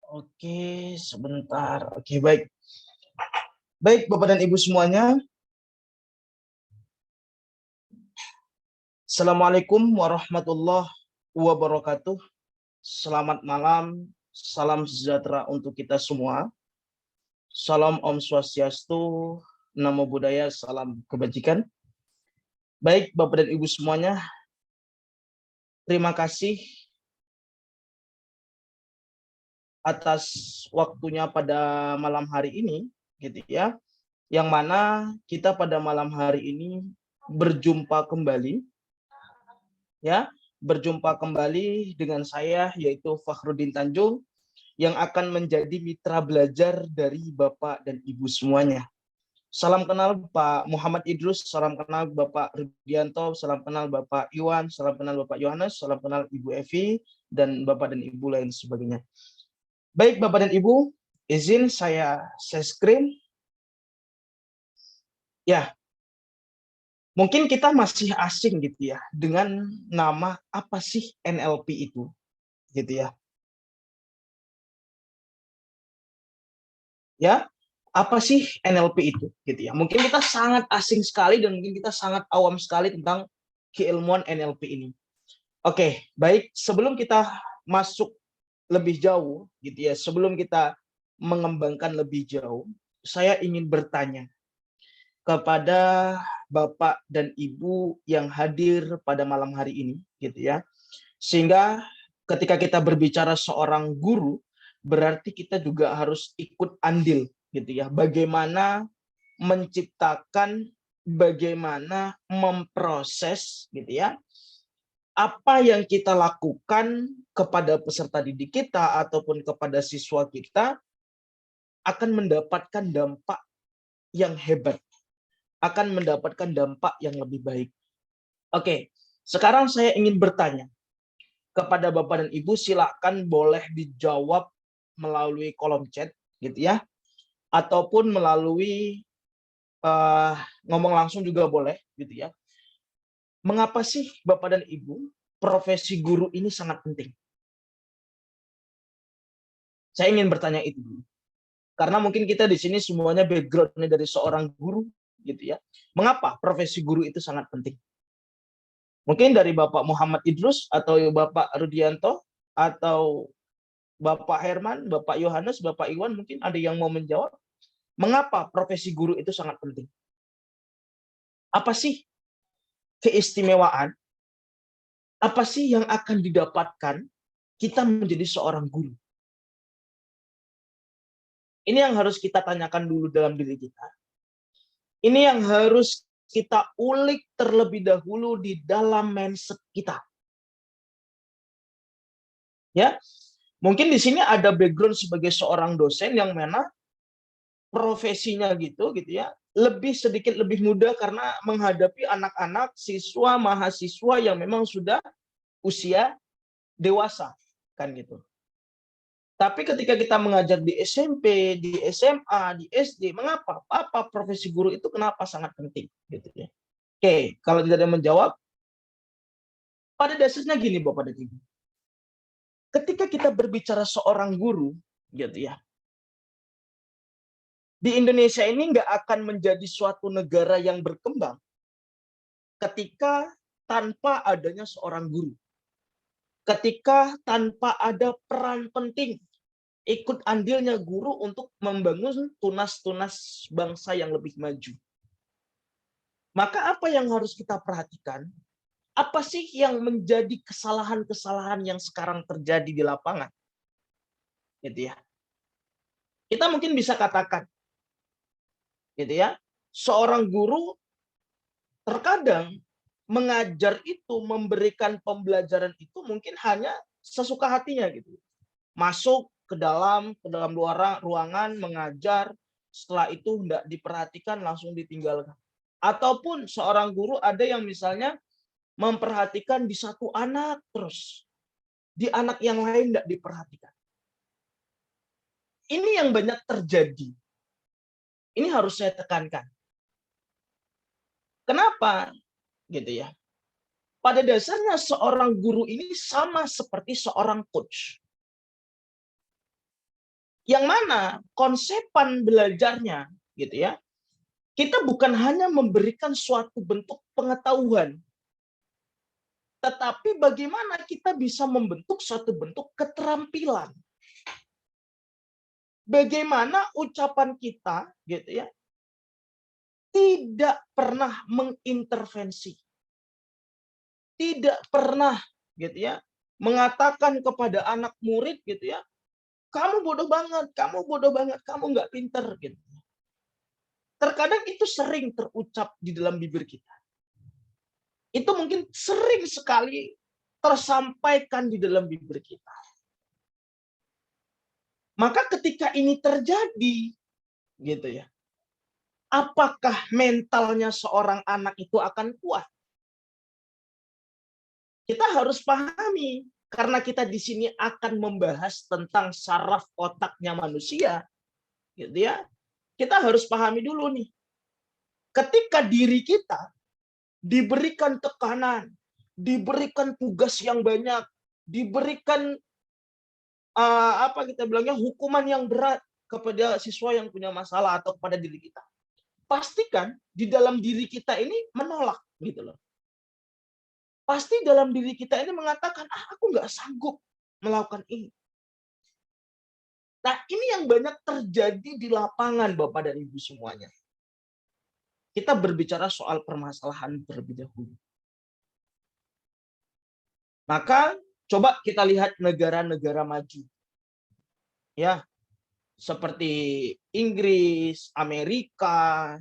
Oke, sebentar. Oke, baik. Baik, Bapak dan Ibu semuanya. Assalamualaikum warahmatullahi wabarakatuh. Selamat malam. Salam sejahtera untuk kita semua. Salam Om Swastiastu, Namo Buddhaya, salam kebajikan. Baik, Bapak dan Ibu semuanya, terima kasih atas waktunya pada malam hari ini, gitu ya. Yang mana kita pada malam hari ini berjumpa kembali, ya, berjumpa kembali dengan saya yaitu Fakhruddin Tanjung yang akan menjadi mitra belajar dari Bapak dan Ibu semuanya. Salam kenal Pak Muhammad Idrus, salam kenal Bapak Rudianto, salam kenal Bapak Iwan, salam kenal Bapak Yohanes, salam kenal Ibu Evi, dan Bapak dan Ibu lain sebagainya. Baik Bapak dan Ibu, izin saya share screen. Ya, mungkin kita masih asing gitu ya dengan nama apa sih NLP itu, gitu ya. Ya, apa sih NLP itu, gitu ya. Mungkin kita sangat asing sekali dan mungkin kita sangat awam sekali tentang keilmuan NLP ini. Oke, baik. Sebelum kita masuk lebih jauh, gitu ya, sebelum kita mengembangkan lebih jauh, saya ingin bertanya kepada Bapak dan Ibu yang hadir pada malam hari ini, gitu ya. Sehingga ketika kita berbicara seorang guru, berarti kita juga harus ikut andil, gitu ya. Bagaimana menciptakan, bagaimana memproses, gitu ya, apa yang kita lakukan kepada peserta didik kita ataupun kepada siswa kita akan mendapatkan dampak yang hebat, akan mendapatkan dampak yang lebih baik. Oke, sekarang saya ingin bertanya kepada Bapak dan Ibu, silakan boleh dijawab melalui kolom chat, gitu ya, ataupun melalui ngomong langsung juga boleh, gitu ya. Mengapa sih Bapak dan Ibu profesi guru ini sangat penting? Saya ingin bertanya itu dulu. Karena mungkin kita di sini semuanya background-nya dari seorang guru, gitu ya. Mengapa profesi guru itu sangat penting? Mungkin dari Bapak Muhammad Idrus atau Bapak Rudianto atau Bapak Herman, Bapak Yohanes, Bapak Iwan, mungkin ada yang mau menjawab. Mengapa profesi guru itu sangat penting? Apa sih keistimewaan? Apa sih yang akan didapatkan kita menjadi seorang guru? Ini yang harus kita tanyakan dulu dalam diri kita. Ini yang harus kita ulik terlebih dahulu di dalam mindset kita. Ya, mungkin di sini ada background sebagai seorang dosen yang mana profesinya gitu ya, lebih sedikit lebih mudah karena menghadapi anak-anak, siswa, mahasiswa yang memang sudah usia dewasa, kan gitu. Tapi ketika kita mengajar di SMP, di SMA, di SD, mengapa? Apa profesi guru itu kenapa sangat penting, gitu ya. Oke, kalau tidak ada yang menjawab, pada dasarnya gini Bapak dan Ibu. Ketika kita berbicara seorang guru, gitu ya, di Indonesia ini nggak akan menjadi suatu negara yang berkembang ketika tanpa adanya seorang guru. Ketika tanpa ada peran penting, ikut andilnya guru untuk membangun tunas-tunas bangsa yang lebih maju. Maka apa yang harus kita perhatikan? Apa sih yang menjadi kesalahan-kesalahan yang sekarang terjadi di lapangan? Gitu ya. Kita mungkin bisa katakan, gitu ya, seorang guru terkadang mengajar itu, memberikan pembelajaran itu mungkin hanya sesuka hatinya gitu. Masuk ke dalam ruangan mengajar, setelah itu tidak diperhatikan langsung ditinggalkan. Ataupun seorang guru ada yang misalnya memperhatikan di satu anak terus, di anak yang lain tidak diperhatikan. Ini yang banyak terjadi. Ini harus saya tekankan. Kenapa? Gitu ya. Pada dasarnya seorang guru ini sama seperti seorang coach. Yang mana konsepan belajarnya gitu ya. Kita bukan hanya memberikan suatu bentuk pengetahuan, tetapi bagaimana kita bisa membentuk suatu bentuk keterampilan. Bagaimana ucapan kita gitu ya tidak pernah mengintervensi, tidak pernah gitu ya mengatakan kepada anak murid gitu ya, kamu bodoh banget, kamu nggak pinter gitu. Terkadang itu sering terucap di dalam bibir kita. Itu mungkin sering sekali tersampaikan di dalam bibir kita. Maka ketika ini terjadi, gitu ya, apakah mentalnya seorang anak itu akan kuat? Kita harus pahami, karena kita di sini akan membahas tentang saraf otaknya manusia, gitu ya. Kita harus pahami dulu nih, ketika diri kita diberikan tekanan, diberikan tugas yang banyak, diberikan apa kita bilangnya hukuman yang berat kepada siswa yang punya masalah atau kepada diri kita. Pastikan di dalam diri kita ini menolak gitu loh. Pasti dalam diri kita ini mengatakan, aku nggak sanggup melakukan ini. Nah, ini yang banyak terjadi di lapangan, Bapak dan Ibu semuanya. Kita berbicara soal permasalahan terlebih dahulu. Maka coba kita lihat negara-negara maju. Ya, seperti Inggris, Amerika,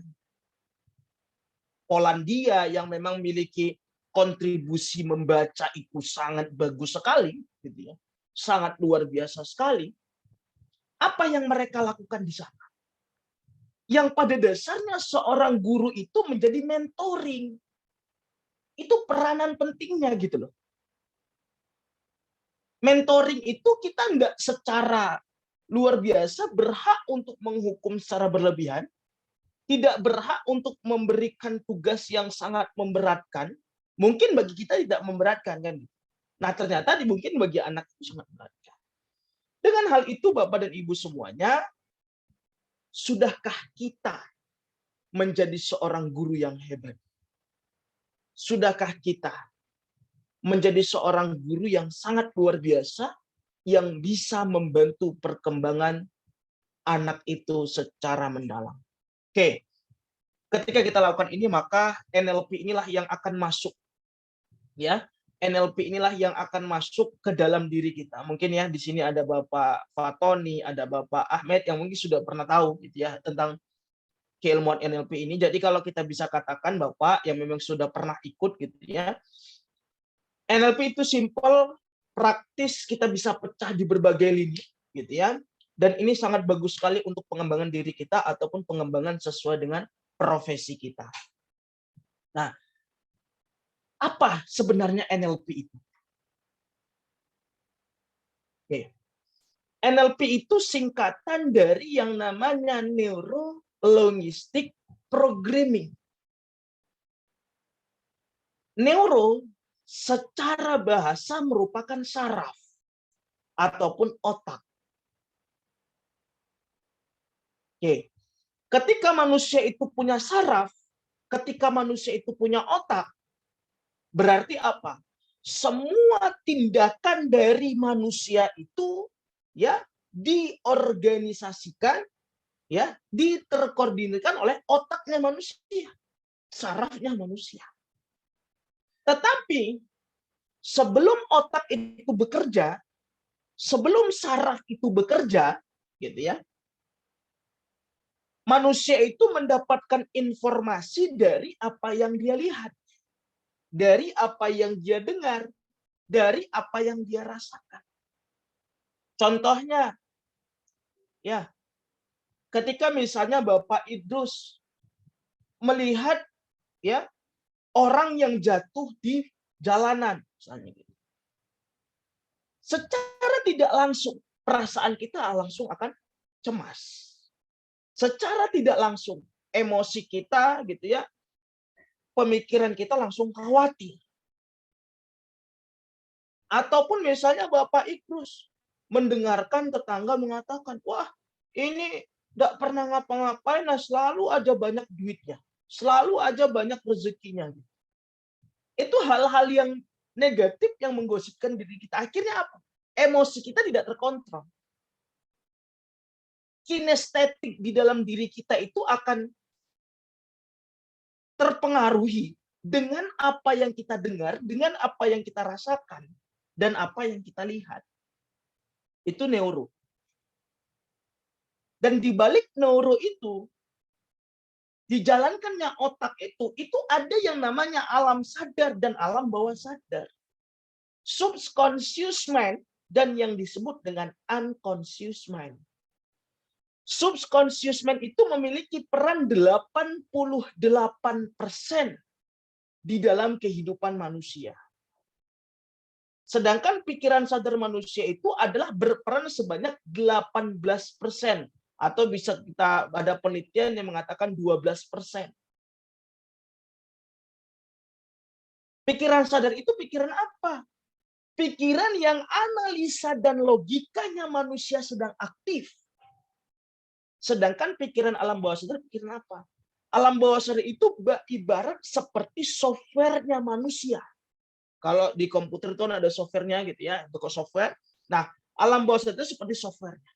Polandia yang memang memiliki kontribusi membaca itu sangat bagus sekali, gitu ya. Sangat luar biasa sekali. Apa yang mereka lakukan di sana? Yang pada dasarnya seorang guru itu menjadi mentoring. Itu peranan pentingnya gitu loh. Mentoring itu kita nggak secara luar biasa berhak untuk menghukum secara berlebihan, tidak berhak untuk memberikan tugas yang sangat memberatkan. Mungkin bagi kita tidak memberatkan kan. Nah, ternyata mungkin bagi anak itu sangat memberatkan. Dengan hal itu Bapak dan Ibu semuanya, sudahkah kita menjadi seorang guru yang hebat? Sudahkah kita menjadi seorang guru yang sangat luar biasa yang bisa membantu perkembangan anak itu secara mendalam? Oke, ketika kita lakukan ini maka NLP inilah yang akan masuk, ya. NLP inilah yang akan masuk ke dalam diri kita. Mungkin ya di sini ada Bapak Fatoni, ada Bapak Ahmed yang mungkin sudah pernah tahu gitu ya tentang keilmuan NLP ini. Jadi kalau kita bisa katakan Bapak yang memang sudah pernah ikut gitu ya. NLP itu simple, praktis, kita bisa pecah di berbagai lini gitu ya. Dan ini sangat bagus sekali untuk pengembangan diri kita ataupun pengembangan sesuai dengan profesi kita. Nah, apa sebenarnya NLP itu? Oke. NLP itu singkatan dari yang namanya Neuro Linguistic Programming. Neuro secara bahasa merupakan saraf ataupun otak. Oke. Ketika manusia itu punya saraf, ketika manusia itu punya otak, berarti apa? Semua tindakan dari manusia itu ya diorganisasikan, ya diterkoordinasikan oleh otaknya manusia, sarafnya manusia. Tetapi sebelum otak itu bekerja, sebelum saraf itu bekerja, gitu ya, manusia itu mendapatkan informasi dari apa yang dia lihat, dari apa yang dia dengar, dari apa yang dia rasakan. Contohnya, ya, ketika misalnya Bapak Idrus melihat ya orang yang jatuh di jalanan, misalnya gitu. Secara tidak langsung perasaan kita langsung akan cemas. Secara tidak langsung emosi kita gitu ya, pemikiran kita langsung khawatir. Ataupun misalnya Bapak Idrus mendengarkan tetangga mengatakan, wah ini nggak pernah ngapa-ngapain, nah selalu aja banyak duitnya, selalu aja banyak rezekinya. Itu hal-hal yang negatif yang menggosipkan diri kita. Akhirnya apa? Emosi kita tidak terkontrol. Kinestetik di dalam diri kita itu akan terpengaruhi dengan apa yang kita dengar, dengan apa yang kita rasakan, dan apa yang kita lihat. Itu neuro. Dan di balik neuro itu, dijalankannya otak itu ada yang namanya alam sadar dan alam bawah sadar. Subconscious mind dan yang disebut dengan unconscious mind. Subconscious mind itu memiliki peran 88% di dalam kehidupan manusia. Sedangkan pikiran sadar manusia itu adalah berperan sebanyak 18%. Atau bisa kita ada penelitian yang mengatakan 12%. Pikiran sadar itu pikiran apa? Pikiran yang analisa dan logikanya manusia sedang aktif. Sedangkan pikiran alam bawah sadar pikiran apa? Alam bawah sadar itu ibarat seperti softwarenya manusia. Kalau di komputer itu ada softwarenya gitu ya, untuk software. Nah, alam bawah sadar itu seperti softwarenya.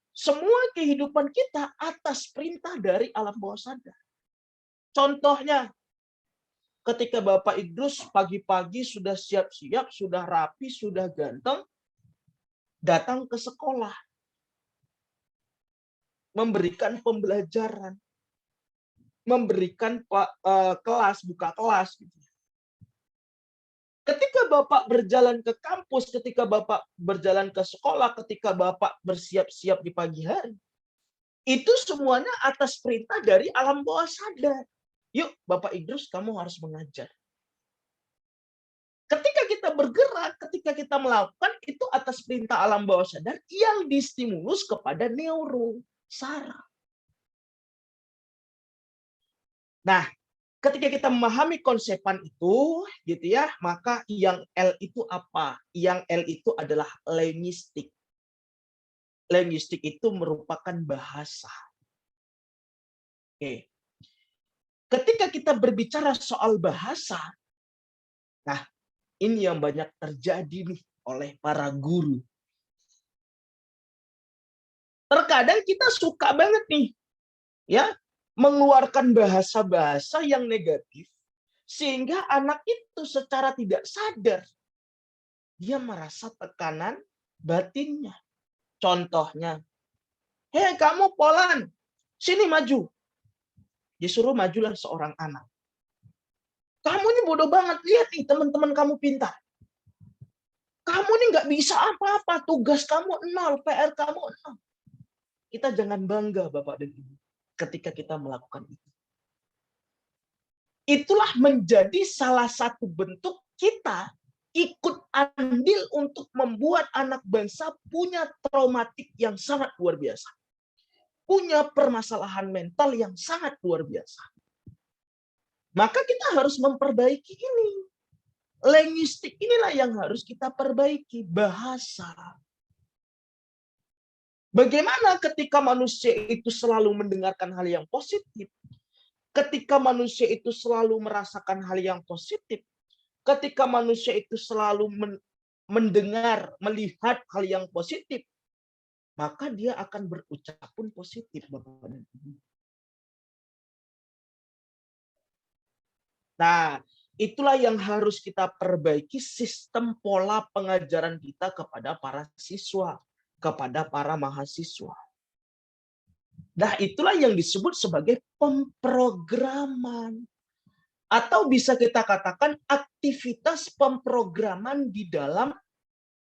Semua kehidupan kita atas perintah dari alam bawah sadar. Contohnya, ketika Bapak Idrus pagi-pagi sudah siap-siap, sudah rapi, sudah ganteng, datang ke sekolah, memberikan pembelajaran, memberikan kelas, buka kelas. Ketika Bapak berjalan ke kampus, ketika Bapak berjalan ke sekolah, ketika Bapak bersiap-siap di pagi hari, itu semuanya atas perintah dari alam bawah sadar. Yuk, Bapak Idrus, kamu harus mengajar. Ketika kita bergerak, ketika kita melakukan, itu atas perintah alam bawah sadar yang distimulus kepada neuro, saraf. Nah, ketika kita memahami konsepan itu, gitu ya, maka yang L itu apa? Yang L itu adalah linguistik. Linguistik itu merupakan bahasa. Oke. Ketika kita berbicara soal bahasa, nah ini yang banyak terjadi nih oleh para guru. Terkadang kita suka banget nih, ya, mengeluarkan bahasa-bahasa yang negatif, sehingga anak itu secara tidak sadar dia merasa tekanan batinnya. Contohnya, hei kamu Polan, sini maju. Disuruh majulah seorang anak. Kamu ini bodoh banget, lihat nih teman-teman kamu pintar. Kamu ini nggak bisa apa-apa, tugas kamu 0, PR kamu 0. Kita jangan bangga Bapak dan Ibu ketika kita melakukan itu. Itulah menjadi salah satu bentuk kita ikut andil untuk membuat anak bangsa punya traumatik yang sangat luar biasa. Punya permasalahan mental yang sangat luar biasa. Maka kita harus memperbaiki ini. Linguistik inilah yang harus kita perbaiki, bahasa. Bagaimana ketika manusia itu selalu mendengarkan hal yang positif? Ketika manusia itu selalu merasakan hal yang positif, ketika manusia itu selalu mendengar, melihat hal yang positif, maka dia akan berucap pun positif, Bapak dan Ibu. Nah, itulah yang harus kita perbaiki sistem pola pengajaran kita kepada para siswa, kepada para mahasiswa. Nah, itulah yang disebut sebagai pemrograman. Atau bisa kita katakan aktivitas pemrograman di dalam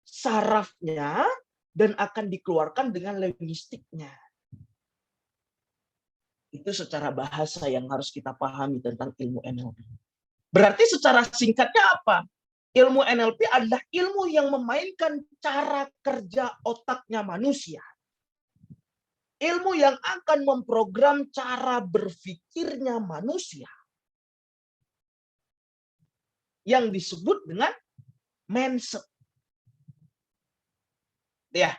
sarafnya dan akan dikeluarkan dengan linguistiknya. Itu secara bahasa yang harus kita pahami tentang ilmu NLP. Berarti secara singkatnya apa? Ilmu NLP adalah ilmu yang memainkan cara kerja otaknya manusia. Ilmu yang akan memprogram cara berpikirnya manusia. Yang disebut dengan mindset. Ya.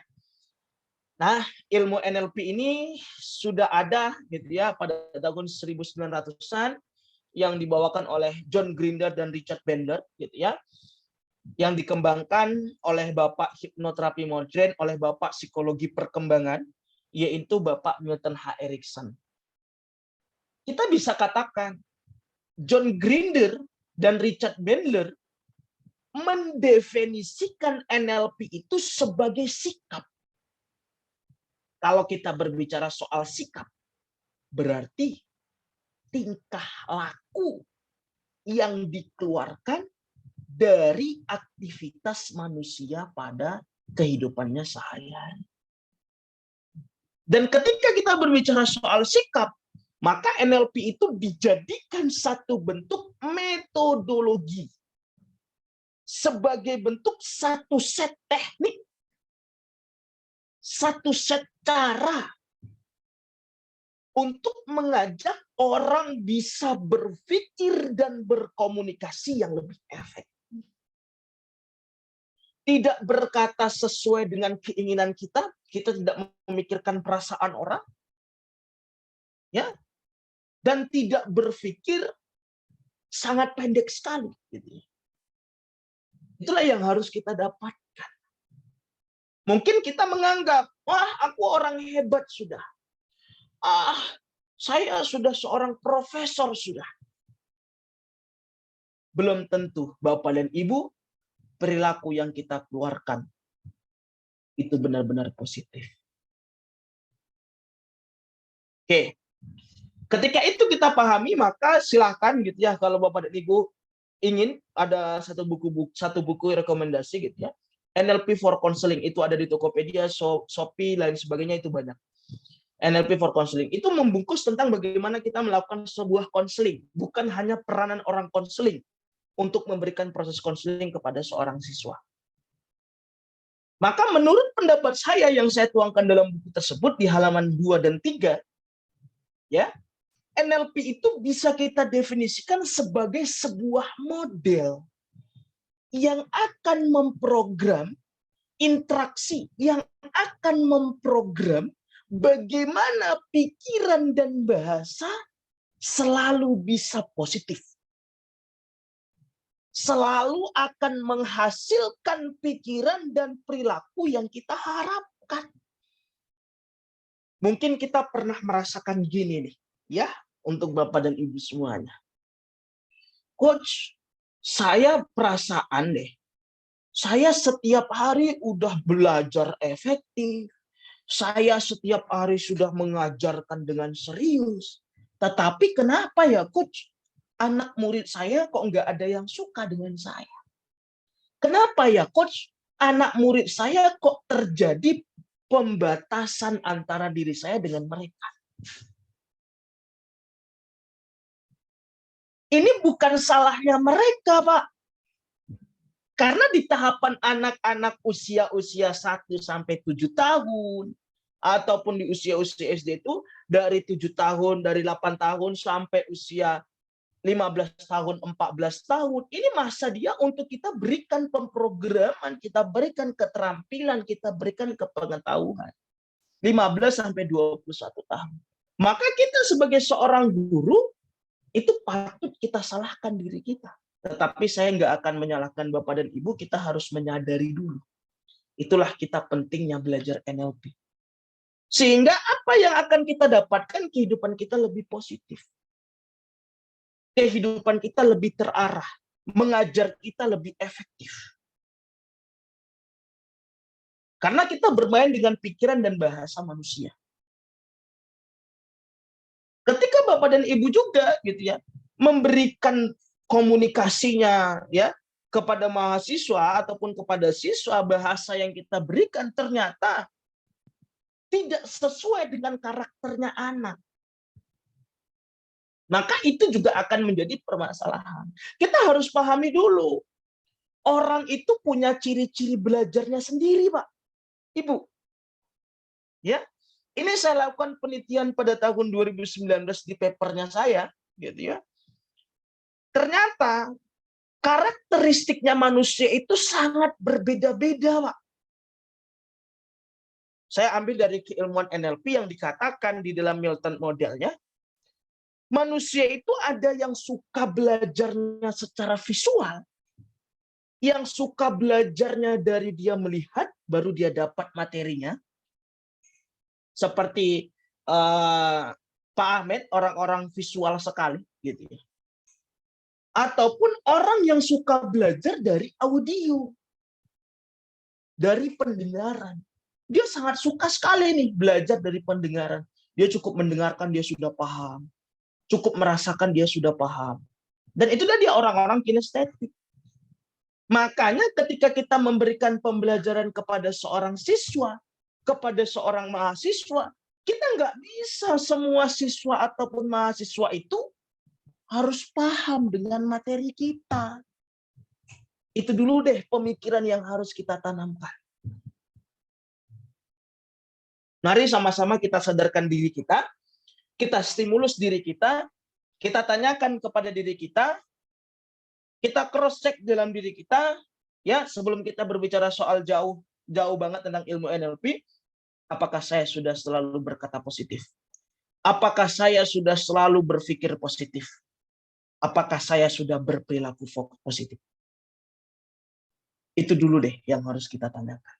Nah, ilmu NLP ini sudah ada gitu ya pada tahun 1900-an yang dibawakan oleh John Grinder dan Richard Bandler gitu ya. Yang dikembangkan oleh Bapak hipnoterapi modern, oleh Bapak psikologi perkembangan, yaitu Bapak Milton H. Erickson. Kita bisa katakan John Grinder dan Richard Bandler mendefinisikan NLP itu sebagai sikap. Kalau kita berbicara soal sikap, berarti tingkah laku yang dikeluarkan dari aktivitas manusia pada kehidupannya sehari-hari. Dan ketika kita berbicara soal sikap, maka NLP itu dijadikan satu bentuk metodologi. Sebagai bentuk satu set teknik, satu set cara untuk mengajak orang bisa berpikir dan berkomunikasi yang lebih efektif. Tidak berkata sesuai dengan keinginan kita tidak memikirkan perasaan orang, ya, dan tidak berpikir sangat pendek sekali. Gitu. Itulah yang harus kita dapatkan. Mungkin kita menganggap, wah aku orang hebat sudah. Saya sudah seorang profesor sudah. Belum tentu Bapak dan Ibu perilaku yang kita keluarkan itu benar-benar positif. Oke. Ketika itu kita pahami, maka silahkan gitu ya, kalau Bapak dan Ibu ingin ada satu buku rekomendasi gitu ya. NLP for Counseling itu ada di Tokopedia, Shopee, lain sebagainya, itu banyak. NLP for Counseling itu membungkus tentang bagaimana kita melakukan sebuah konseling, bukan hanya peranan orang konseling untuk memberikan proses konseling kepada seorang siswa. Maka menurut pendapat saya yang saya tuangkan dalam buku tersebut di halaman 2 dan 3, ya, NLP itu bisa kita definisikan sebagai sebuah model yang akan memprogram interaksi, yang akan memprogram bagaimana pikiran dan bahasa selalu bisa positif. Selalu akan menghasilkan pikiran dan perilaku yang kita harapkan. Mungkin kita pernah merasakan gini nih, ya, untuk Bapak dan Ibu semuanya. Coach, saya perasaan deh, saya setiap hari udah belajar efektif, saya setiap hari sudah mengajarkan dengan serius. Tetapi kenapa ya, Coach? Anak murid saya kok nggak ada yang suka dengan saya? Kenapa ya, Coach? Anak murid saya kok terjadi pembatasan antara diri saya dengan mereka? Ini bukan salahnya mereka, Pak. Karena di tahapan anak-anak usia-usia 1 sampai 7 tahun, ataupun di usia-usia SD itu dari 7 tahun, dari 8 tahun sampai usia 15 tahun, 14 tahun, ini masa dia untuk kita berikan pemrograman, kita berikan keterampilan, kita berikan kepengetahuan. 15 sampai 21 tahun. Maka kita sebagai seorang guru, itu patut kita salahkan diri kita. Tetapi saya nggak akan menyalahkan Bapak dan Ibu, kita harus menyadari dulu. Itulah kita pentingnya belajar NLP. Sehingga apa yang akan kita dapatkan, kehidupan kita lebih positif. Kehidupan kita lebih terarah, mengajar kita lebih efektif. Karena kita bermain dengan pikiran dan bahasa manusia. Ketika Bapak dan Ibu juga gitu ya, memberikan komunikasinya ya kepada mahasiswa ataupun kepada siswa, bahasa yang kita berikan ternyata tidak sesuai dengan karakternya anak. Maka itu juga akan menjadi permasalahan. Kita harus pahami dulu, orang itu punya ciri-ciri belajarnya sendiri, Pak, Ibu. Ya, ini saya lakukan penelitian pada tahun 2019 di papernya saya, gitu ya. Ternyata karakteristiknya manusia itu sangat berbeda-beda, Pak. Saya ambil dari keilmuan NLP yang dikatakan di dalam Milton modelnya, manusia itu ada yang suka belajarnya secara visual, yang suka belajarnya dari dia melihat, baru dia dapat materinya. Seperti Pak Ahmed, orang-orang visual sekali, gitu ya. Ataupun orang yang suka belajar dari audio, dari pendengaran. Dia sangat suka sekali nih belajar dari pendengaran. Dia cukup mendengarkan, dia sudah paham. Cukup merasakan, dia sudah paham. Dan itulah dia orang-orang kinestetik. Makanya ketika kita memberikan pembelajaran kepada seorang siswa, kepada seorang mahasiswa, kita nggak bisa semua siswa ataupun mahasiswa itu harus paham dengan materi kita. Itu dulu deh pemikiran yang harus kita tanamkan. Mari sama-sama kita sadarkan diri kita stimulus diri kita tanyakan kepada diri kita cross check dalam diri kita, ya, sebelum kita berbicara soal jauh banget tentang ilmu NLP, apakah saya sudah selalu berkata positif? Apakah saya sudah selalu berpikir positif? Apakah saya sudah berperilaku positif? Itu dulu deh yang harus kita tanyakan.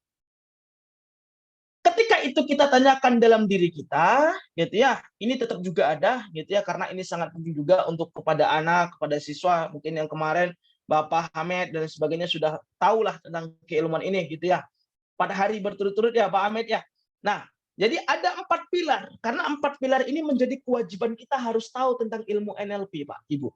Ketika itu kita tanyakan dalam diri kita, gitu ya, ini tetap juga ada, gitu ya, karena ini sangat penting juga untuk kepada anak, kepada siswa, mungkin yang kemarin Bapak Hamed dan sebagainya sudah tahulah tentang keilmuan ini, gitu ya. Pada hari berturut-turut ya Pak Hamed ya. Nah, jadi ada 4 pilar, karena 4 pilar ini menjadi kewajiban kita harus tahu tentang ilmu NLP, Pak, Ibu.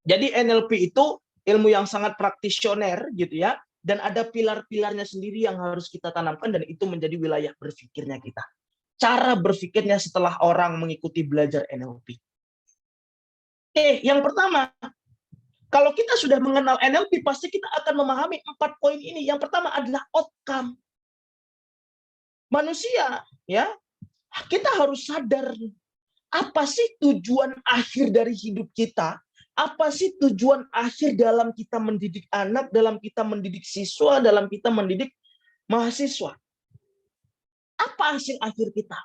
Jadi NLP itu ilmu yang sangat praktisioner, gitu ya. Dan ada pilar-pilarnya sendiri yang harus kita tanamkan, dan itu menjadi wilayah berpikirnya kita. Cara berpikirnya setelah orang mengikuti belajar NLP. Oke, yang pertama, kalau kita sudah mengenal NLP, pasti kita akan memahami 4 poin ini. Yang pertama adalah outcome. Manusia, ya, kita harus sadar apa sih tujuan akhir dari hidup kita. Apa sih tujuan akhir dalam kita mendidik anak, dalam kita mendidik siswa, dalam kita mendidik mahasiswa? Apa hasil akhir kita?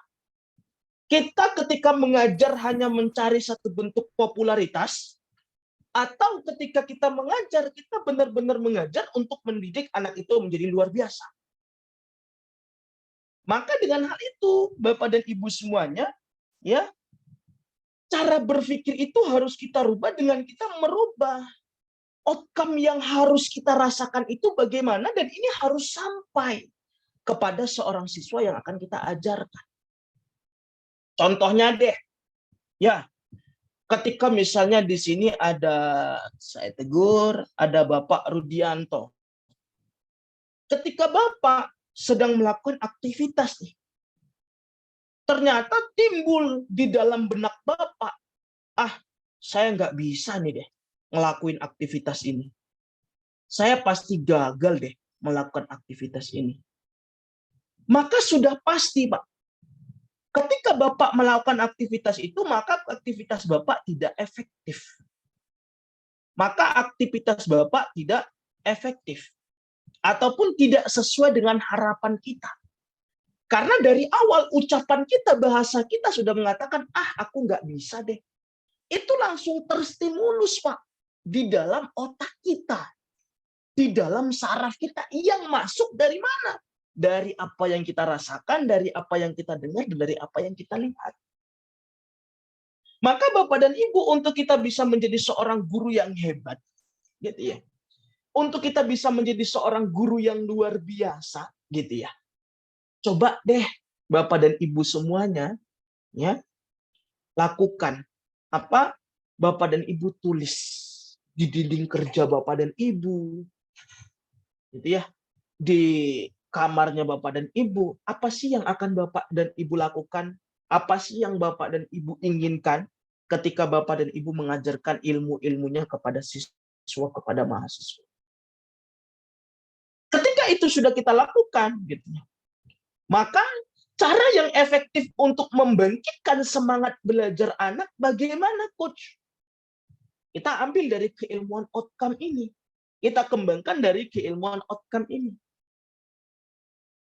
Kita ketika mengajar hanya mencari satu bentuk popularitas, atau ketika kita mengajar, kita benar-benar mengajar untuk mendidik anak itu menjadi luar biasa. Maka dengan hal itu, Bapak dan Ibu semuanya, ya, cara berpikir itu harus kita rubah dengan kita merubah outcome yang harus kita rasakan itu bagaimana, dan ini harus sampai kepada seorang siswa yang akan kita ajarkan. Contohnya deh, ya, ketika misalnya di sini ada, saya tegur, ada Bapak Rudianto. Ketika Bapak sedang melakukan aktivitas nih, ternyata timbul di dalam benak Bapak, saya nggak bisa nih deh ngelakuin aktivitas ini. Saya pasti gagal deh melakukan aktivitas ini. Maka sudah pasti, Pak, ketika Bapak melakukan aktivitas itu, maka aktivitas Bapak tidak efektif. Maka aktivitas Bapak tidak efektif. Ataupun tidak sesuai dengan harapan kita. Karena dari awal ucapan kita, bahasa kita sudah mengatakan, aku nggak bisa deh. Itu langsung terstimulus, Pak, di dalam otak kita, di dalam saraf kita, yang masuk dari mana? Dari apa yang kita rasakan, dari apa yang kita dengar, dan dari apa yang kita lihat. Maka Bapak dan Ibu, untuk kita bisa menjadi seorang guru yang hebat, gitu ya, untuk kita bisa menjadi seorang guru yang luar biasa, gitu ya, coba deh Bapak dan Ibu semuanya, ya, lakukan apa Bapak dan Ibu tulis di dinding kerja Bapak dan Ibu, gitu ya, di kamarnya Bapak dan Ibu, apa sih yang akan Bapak dan Ibu lakukan? Apa sih yang Bapak dan Ibu inginkan ketika Bapak dan Ibu mengajarkan ilmu-ilmunya kepada siswa, kepada mahasiswa? Ketika itu sudah kita lakukan, gitu, maka cara yang efektif untuk membangkitkan semangat belajar anak, bagaimana, Coach? Kita ambil dari keilmuan outcome ini. Kita kembangkan dari keilmuan outcome ini.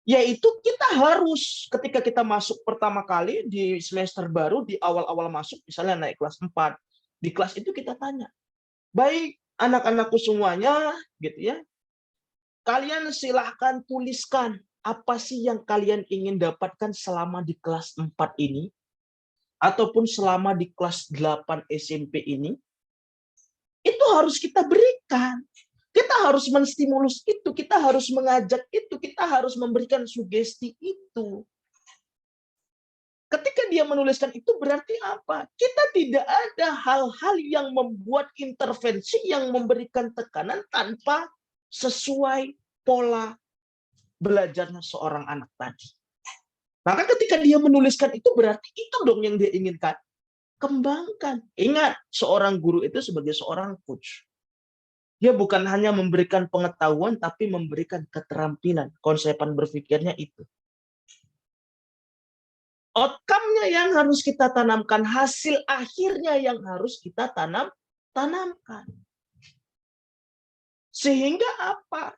Yaitu kita harus ketika kita masuk pertama kali di semester baru, di awal-awal masuk, misalnya naik kelas 4, di kelas itu kita tanya, baik anak-anakku semuanya, gitu ya, kalian silahkan tuliskan apa sih yang kalian ingin dapatkan selama di kelas 4 ini, ataupun selama di kelas 8 SMP ini, itu harus kita berikan. Kita harus menstimulus itu, kita harus mengajak itu, kita harus memberikan sugesti itu. Ketika dia menuliskan itu berarti apa? Kita tidak ada hal-hal yang membuat intervensi yang memberikan tekanan tanpa sesuai pola belajarnya seorang anak tadi. Maka ketika dia menuliskan itu berarti itu dong yang dia inginkan. Kembangkan. Ingat, seorang guru itu sebagai seorang coach. Dia bukan hanya memberikan pengetahuan, tapi memberikan keterampilan. Konsepan berpikirnya itu. Outcome-nya yang harus kita tanamkan, hasil akhirnya yang harus kita tanamkan. Sehingga apa?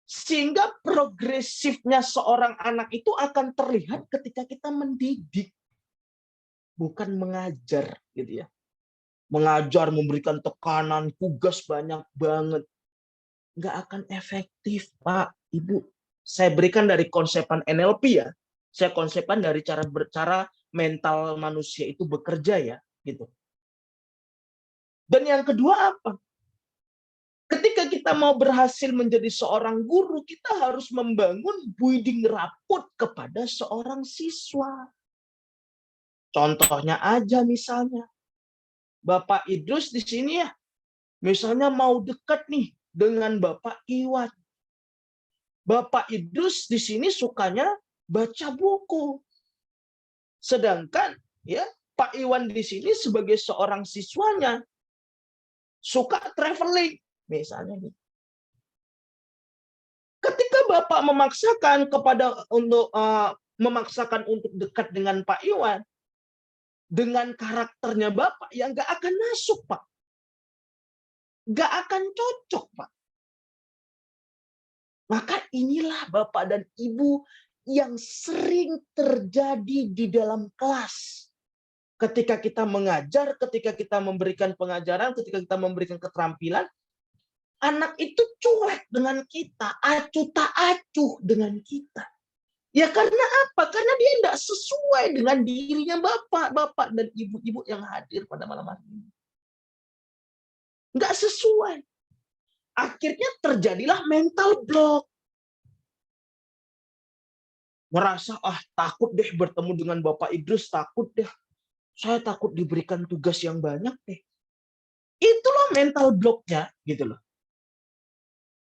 Sehingga progresifnya seorang anak itu akan terlihat ketika kita mendidik. Bukan mengajar, gitu ya. Mengajar, memberikan tekanan, tugas banyak banget. Nggak akan efektif, Pak, Ibu. Saya berikan dari konsepan NLP ya. Saya konsepan dari cara mental manusia itu bekerja ya, gitu. Dan yang kedua apa? Ketika kita mau berhasil menjadi seorang guru, kita harus membangun building rapport kepada seorang siswa. Contohnya aja misalnya, Bapak Idrus di sini ya, misalnya mau dekat nih dengan Bapak Iwan. Bapak Idrus di sini sukanya baca buku. Sedangkan ya Pak Iwan di sini sebagai seorang siswanya suka traveling misalnya nih. Ketika Bapak memaksakan untuk dekat dengan Pak Iwan, dengan karakternya Bapak yang nggak akan masuk, Pak. Nggak akan cocok, Pak. Maka inilah Bapak dan Ibu yang sering terjadi di dalam kelas. Ketika kita mengajar, ketika kita memberikan pengajaran, ketika kita memberikan keterampilan, anak itu cuek dengan kita, acuh tak acuh dengan kita. Ya karena apa? Karena dia tidak sesuai dengan dirinya bapak dan ibu-ibu yang hadir pada malam hari ini. Nggak sesuai. Akhirnya terjadilah mental block. Merasa, takut deh bertemu dengan Bapak Idrus, takut deh. Saya takut diberikan tugas yang banyak deh. Itulah mental block-nya, gitu loh.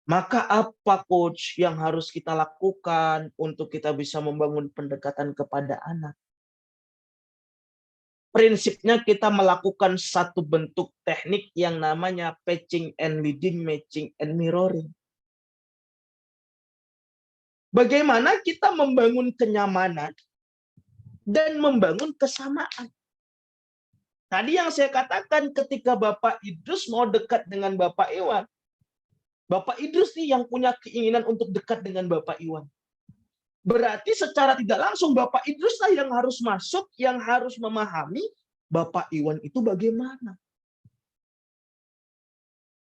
Maka apa coach yang harus kita lakukan untuk kita bisa membangun pendekatan kepada anak? Prinsipnya kita melakukan satu bentuk teknik yang namanya patching and leading, matching and mirroring. Bagaimana kita membangun kenyamanan dan membangun kesamaan. Tadi yang saya katakan ketika Bapak Idrus mau dekat dengan Bapak Iwan, Bapak Idrus nih yang punya keinginan untuk dekat dengan Bapak Iwan. Berarti secara tidak langsung Bapak Idrus lah yang harus masuk, yang harus memahami Bapak Iwan itu bagaimana.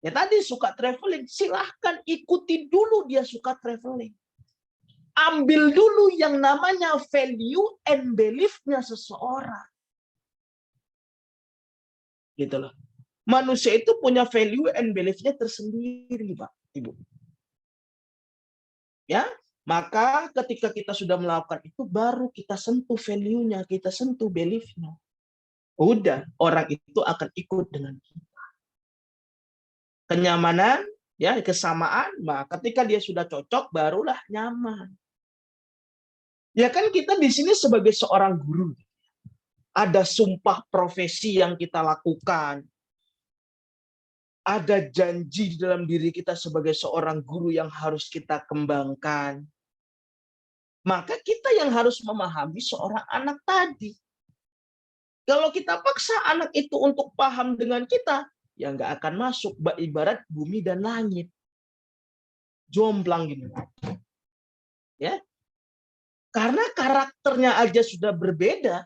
Ya tadi suka traveling, silahkan ikuti dulu dia suka traveling. Ambil dulu yang namanya value and belief-nya seseorang. Gitu loh. Manusia itu punya value and belief-nya tersendiri, Pak, Ibu. Ya, maka ketika kita sudah melakukan itu, baru kita sentuh value-nya, kita sentuh belief-nya. Udah, orang itu akan ikut dengan kita. Kenyamanan, ya, kesamaan, nah ketika dia sudah cocok, barulah nyaman. Ya kan kita di sini sebagai seorang guru, ada sumpah profesi yang kita lakukan. Ada janji di dalam diri kita sebagai seorang guru yang harus kita kembangkan. Maka kita yang harus memahami seorang anak tadi. Kalau kita paksa anak itu untuk paham dengan kita, ya nggak akan masuk. Ibarat bumi dan langit. Jomplang gini. Ya. Karena karakternya aja sudah berbeda,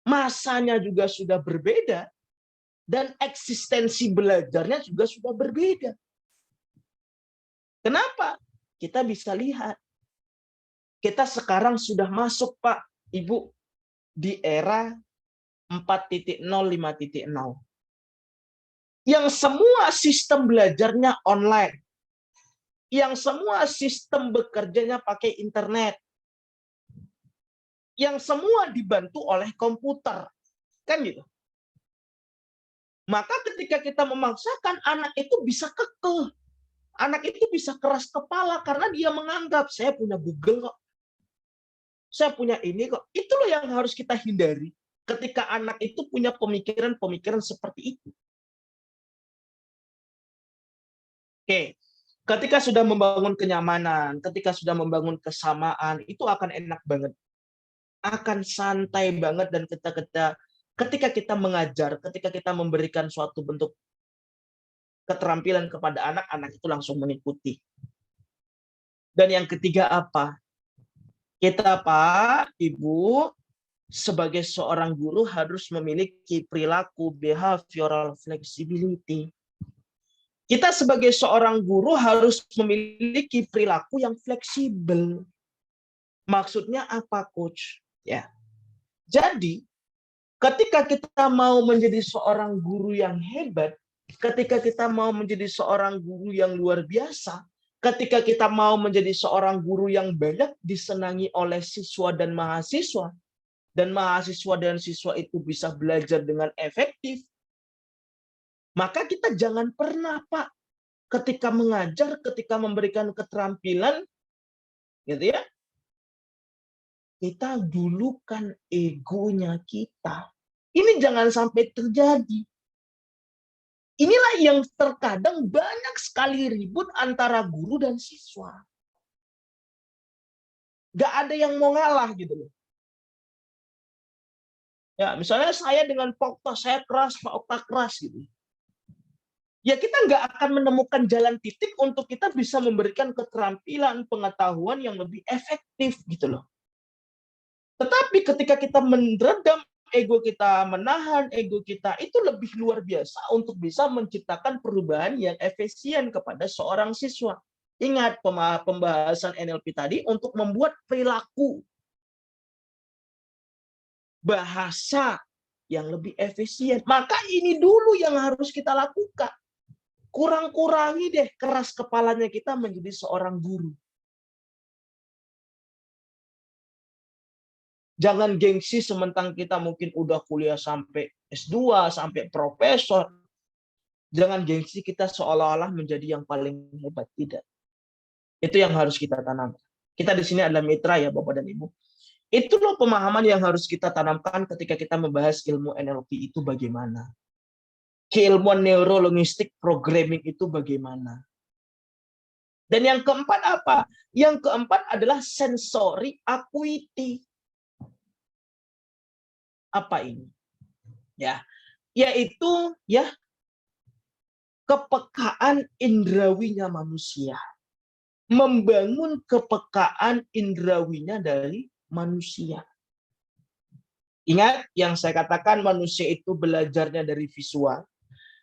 masanya juga sudah berbeda, dan eksistensi belajarnya juga sudah berbeda. Kenapa? Kita bisa lihat. Kita sekarang sudah masuk, Pak, Ibu, di era 4.0, 5.0. Yang semua sistem belajarnya online. Yang semua sistem bekerjanya pakai internet. Yang semua dibantu oleh komputer. Kan gitu. Maka ketika kita memaksakan, anak itu bisa kekeh. Anak itu bisa keras kepala karena dia menganggap saya punya Google kok. Saya punya ini kok. Itu loh yang harus kita hindari ketika anak itu punya pemikiran-pemikiran seperti itu. Oke, ketika sudah membangun kenyamanan, ketika sudah membangun kesamaan, itu akan enak banget. Akan santai banget, dan ketika kita mengajar, ketika kita memberikan suatu bentuk keterampilan kepada anak, anak itu langsung mengikuti. Dan yang ketiga apa? Kita, Pak, Ibu, sebagai seorang guru harus memiliki perilaku behavioral flexibility. Kita sebagai seorang guru harus memiliki perilaku yang fleksibel. Maksudnya apa, Coach? Ya. Jadi, ketika kita mau menjadi seorang guru yang hebat, ketika kita mau menjadi seorang guru yang luar biasa, ketika kita mau menjadi seorang guru yang banyak disenangi oleh siswa dan mahasiswa dan siswa itu bisa belajar dengan efektif, maka kita jangan pernah, Pak, ketika mengajar, ketika memberikan keterampilan, gitu ya, kita dulukan egonya kita. Ini jangan sampai terjadi. Inilah yang terkadang banyak sekali ribut antara guru dan siswa. Gak ada yang mau ngalah gitu loh. Ya, misalnya saya dengan Pak Okta, saya keras, Pak Okta keras gitu. Ya kita nggak akan menemukan jalan titik untuk kita bisa memberikan keterampilan, pengetahuan yang lebih efektif gitu loh. Tetapi ketika kita meredam ego kita, menahan ego kita, itu lebih luar biasa untuk bisa menciptakan perubahan yang efisien kepada seorang siswa. Ingat pembahasan NLP tadi untuk membuat perilaku bahasa yang lebih efisien. Maka ini dulu yang harus kita lakukan. Kurang-kurangi deh keras kepalanya kita menjadi seorang guru. Jangan gengsi sementang kita mungkin udah kuliah sampai S2, sampai profesor. Jangan gengsi kita seolah-olah menjadi yang paling hebat. Tidak. Itu yang harus kita tanam. Kita di sini adalah mitra ya Bapak dan Ibu. Itu loh pemahaman yang harus kita tanamkan ketika kita membahas ilmu NLP itu bagaimana. Keilmuan neurolinguistik programming itu bagaimana. Dan yang keempat apa? Yang keempat adalah sensory acuity. Apa ini? Ya, yaitu ya kepekaan indrawinya manusia. Membangun kepekaan indrawinya dari manusia. Ingat yang saya katakan, manusia itu belajarnya dari visual.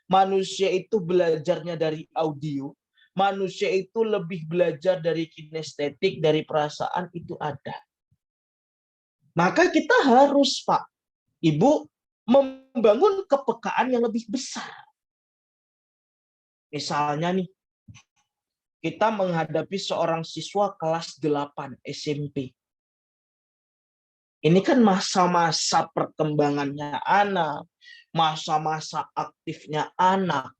Manusia itu belajarnya dari audio. Manusia itu lebih belajar dari kinestetik, dari perasaan, itu ada. Maka kita harus, Pak, Ibu, membangun kepekaan yang lebih besar. Misalnya nih, kita menghadapi seorang siswa kelas 8 SMP. Ini kan masa-masa perkembangannya anak, masa-masa aktifnya anak.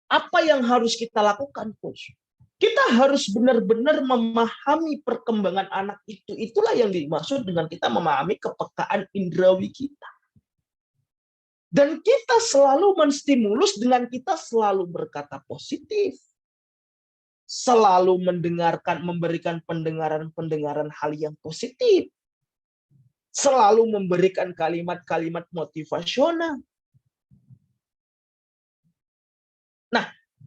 Apa yang harus kita lakukan, Coach? Kita harus benar-benar memahami perkembangan anak itu. Itulah yang dimaksud dengan kita memahami kepekaan indrawi kita. Dan kita selalu menstimulus dengan kita selalu berkata positif. Selalu mendengarkan, memberikan pendengaran hal yang positif. Selalu memberikan kalimat-kalimat motivasional. Nah,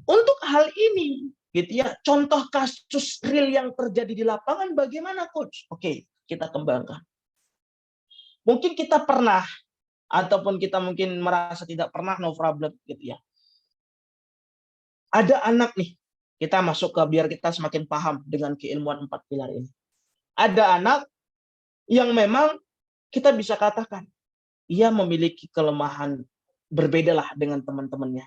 untuk hal ini, gitu ya. Contoh kasus real yang terjadi di lapangan bagaimana, coach? Oke, kita kembangkan. Mungkin kita pernah ataupun kita mungkin merasa tidak pernah, no problem gitu ya. Ada anak nih, kita masuk ke biar kita semakin paham dengan keilmuan 4 pilar ini. Ada anak yang memang kita bisa katakan ia memiliki kelemahan berbeda lah dengan teman-temannya.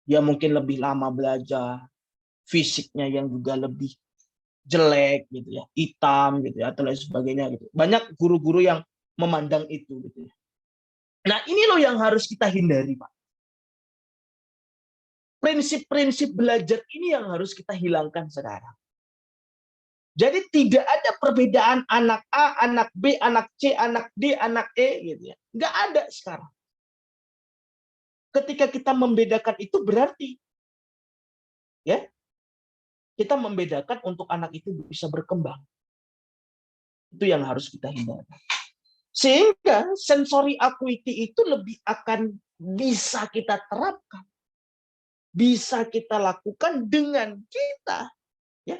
Dia mungkin lebih lama belajar, fisiknya yang juga lebih jelek gitu ya, hitam gitu ya, atau lain sebagainya gitu. Banyak guru-guru yang memandang itu gitu ya. Nah, ini loh yang harus kita hindari, Pak. Prinsip-prinsip belajar ini yang harus kita hilangkan sekarang. Jadi tidak ada perbedaan anak A, anak B, anak C, anak D, anak E gitu ya. Nggak ada sekarang. Ketika kita membedakan itu berarti ya kita membedakan untuk anak itu bisa berkembang. Itu yang harus kita hindari. Sehingga sensory acuity itu lebih akan bisa kita terapkan. Bisa kita lakukan dengan kita ya.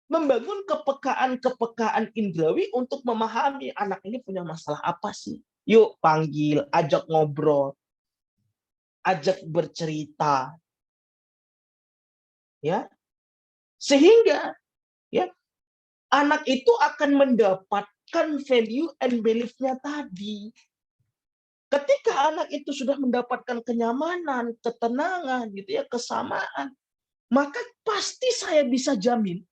Membangun kepekaan indrawi untuk memahami anak ini punya masalah apa sih. Yuk panggil, ajak ngobrol, ajak bercerita. Ya. Sehingga ya anak itu akan mendapatkan value and belief-nya tadi. Ketika anak itu sudah mendapatkan kenyamanan, ketenangan, gitu ya, kesamaan, maka pasti saya bisa jamin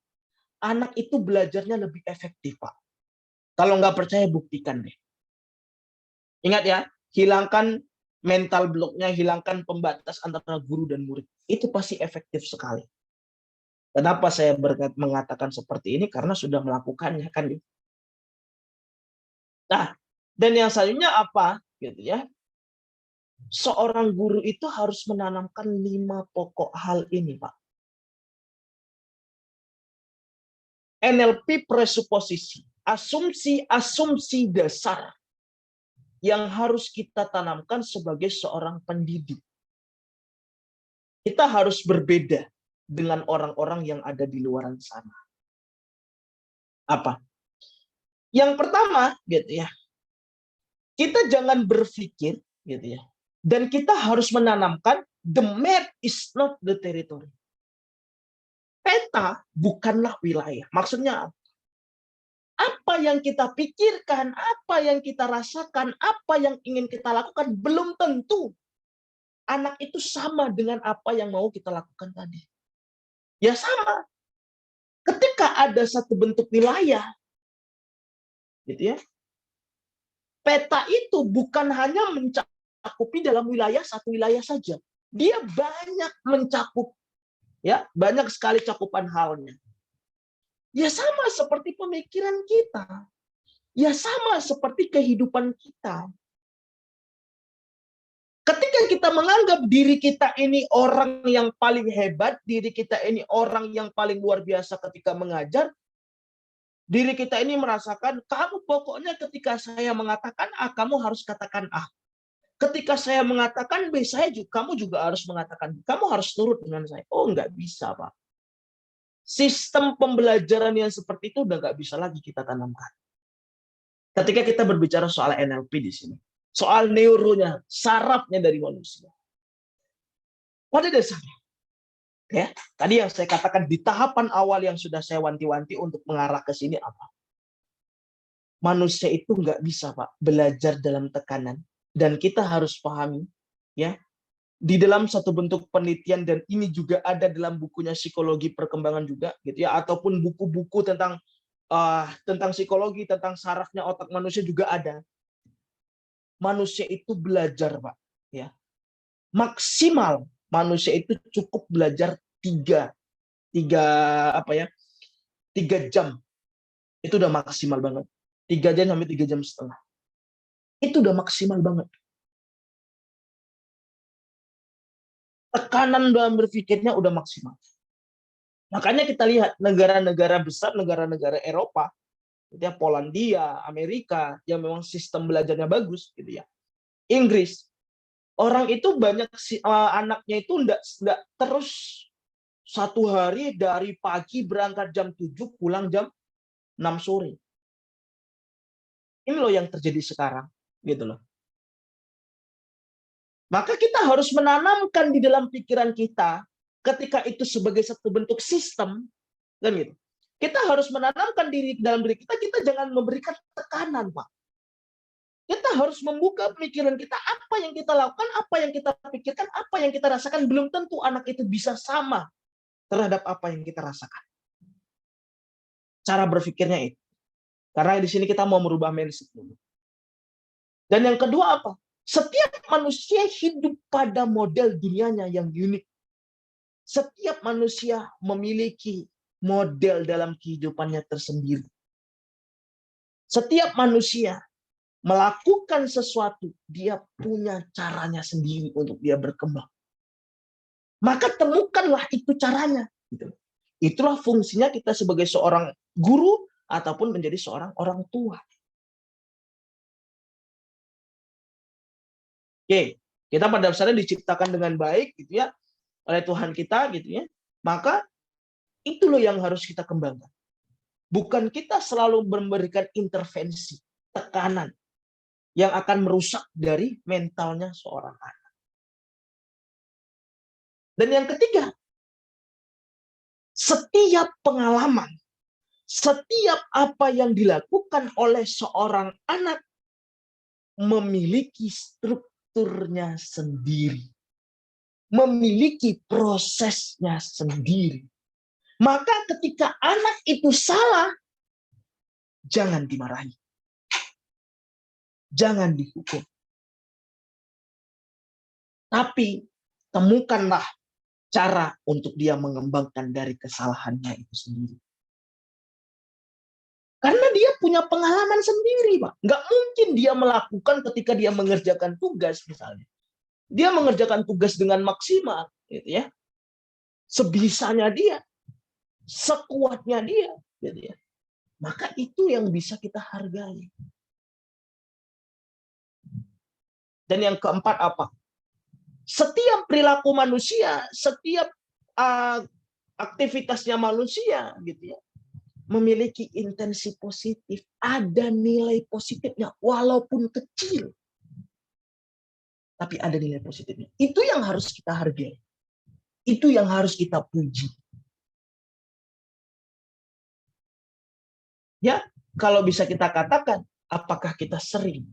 anak itu belajarnya lebih efektif, Pak. Kalau nggak percaya, buktikan deh. Ingat ya, hilangkan mental block-nya, hilangkan pembatas antara guru dan murid. Itu pasti efektif sekali. Kenapa saya mengatakan seperti ini? Karena sudah melakukannya kan. Nah, dan yang selanjutnya apa? Gitu ya. Seorang guru itu harus menanamkan 5 pokok hal ini, Pak. NLP presuposisi, asumsi-asumsi dasar yang harus kita tanamkan sebagai seorang pendidik. Kita harus berbeda dengan orang-orang yang ada di luar sana. Apa? Yang pertama, gitu ya. Kita jangan berpikir, gitu ya. Dan kita harus menanamkan the map is not the territory. Peta bukanlah wilayah. Maksudnya apa yang kita pikirkan, apa yang kita rasakan, apa yang ingin kita lakukan belum tentu anak itu sama dengan apa yang mau kita lakukan tadi. Ya sama. Ketika ada satu bentuk wilayah, gitu ya, peta itu bukan hanya mencakupi dalam wilayah satu wilayah saja. Dia banyak mencakup, ya, banyak sekali cakupan halnya. Ya sama seperti pemikiran kita. Ya sama seperti kehidupan kita. Ketika kita menganggap diri kita ini orang yang paling hebat, diri kita ini orang yang paling luar biasa ketika mengajar, diri kita ini merasakan, kamu pokoknya ketika saya mengatakan A, kamu harus katakan A. Ketika saya mengatakan B, kamu juga harus mengatakan B. Kamu harus turut dengan saya. Oh, nggak bisa, Pak. Sistem pembelajaran yang seperti itu udah nggak bisa lagi kita tanamkan. Ketika kita berbicara soal NLP di sini, soal neuronya, sarafnya dari manusia. Pada dasarnya, ya, tadi yang saya katakan di tahapan awal yang sudah saya wanti-wanti untuk mengarah ke sini apa? Manusia itu nggak bisa, Pak, belajar dalam tekanan. Dan kita harus pahami, ya, di dalam satu bentuk penelitian, dan ini juga ada dalam bukunya Psikologi Perkembangan juga, gitu ya, ataupun buku-buku tentang psikologi, tentang sarafnya otak manusia juga ada. Manusia itu belajar, Pak, ya, maksimal manusia itu cukup belajar 3 jam. Itu udah maksimal banget. 3 jam sampai 3,5 jam. Itu udah maksimal banget. Tekanan dalam berpikirnya udah maksimal. Makanya kita lihat negara-negara besar, negara-negara Eropa, gitu ya, Polandia, Amerika, yang memang sistem belajarnya bagus, gitu ya. Inggris, orang itu banyak anaknya itu enggak terus Satu hari dari pagi berangkat jam 7, pulang jam 6 sore. Ini loh yang terjadi sekarang, gitu loh. Maka kita harus menanamkan di dalam pikiran kita, ketika itu sebagai satu bentuk sistem, kan gitu. Kita harus menanamkan dalam diri kita, kita jangan memberikan tekanan, Pak. Kita harus membuka pemikiran kita, apa yang kita lakukan, apa yang kita pikirkan, apa yang kita rasakan, belum tentu anak itu bisa sama terhadap apa yang kita rasakan. Cara berpikirnya itu. Karena di sini kita mau merubah mindset dulu. Dan yang kedua apa? Setiap manusia hidup pada model dunianya yang unik. Setiap manusia memiliki model dalam kehidupannya tersendiri. Setiap manusia melakukan sesuatu, dia punya caranya sendiri untuk dia berkembang. Maka temukanlah itu caranya. Itulah fungsinya kita sebagai seorang guru ataupun menjadi seorang orang tua. Oke, kita pada dasarnya diciptakan dengan baik, gitu ya, oleh Tuhan kita, gitu ya. Maka itu loh yang harus kita kembangkan. Bukan kita selalu memberikan intervensi, tekanan yang akan merusak dari mentalnya seorang anak. Dan yang ketiga, setiap pengalaman, setiap apa yang dilakukan oleh seorang anak memiliki strukturnya sendiri, memiliki prosesnya sendiri. Maka ketika anak itu salah, jangan dimarahi. Jangan dihukum. Tapi temukanlah cara untuk dia mengembangkan dari kesalahannya itu sendiri. Karena dia punya pengalaman sendiri, Pak. Nggak mungkin dia melakukan ketika dia mengerjakan tugas, misalnya. Dia mengerjakan tugas dengan maksimal, gitu ya. Sebisanya dia, sekuatnya dia, gitu ya. Maka itu yang bisa kita hargai. Dan yang keempat apa? Setiap perilaku manusia, setiap aktivitasnya manusia, gitu ya, memiliki intensi positif, ada nilai positifnya, walaupun kecil, tapi ada nilai positifnya. Itu yang harus kita hargai. Itu yang harus kita puji. Ya, kalau bisa kita katakan, apakah kita sering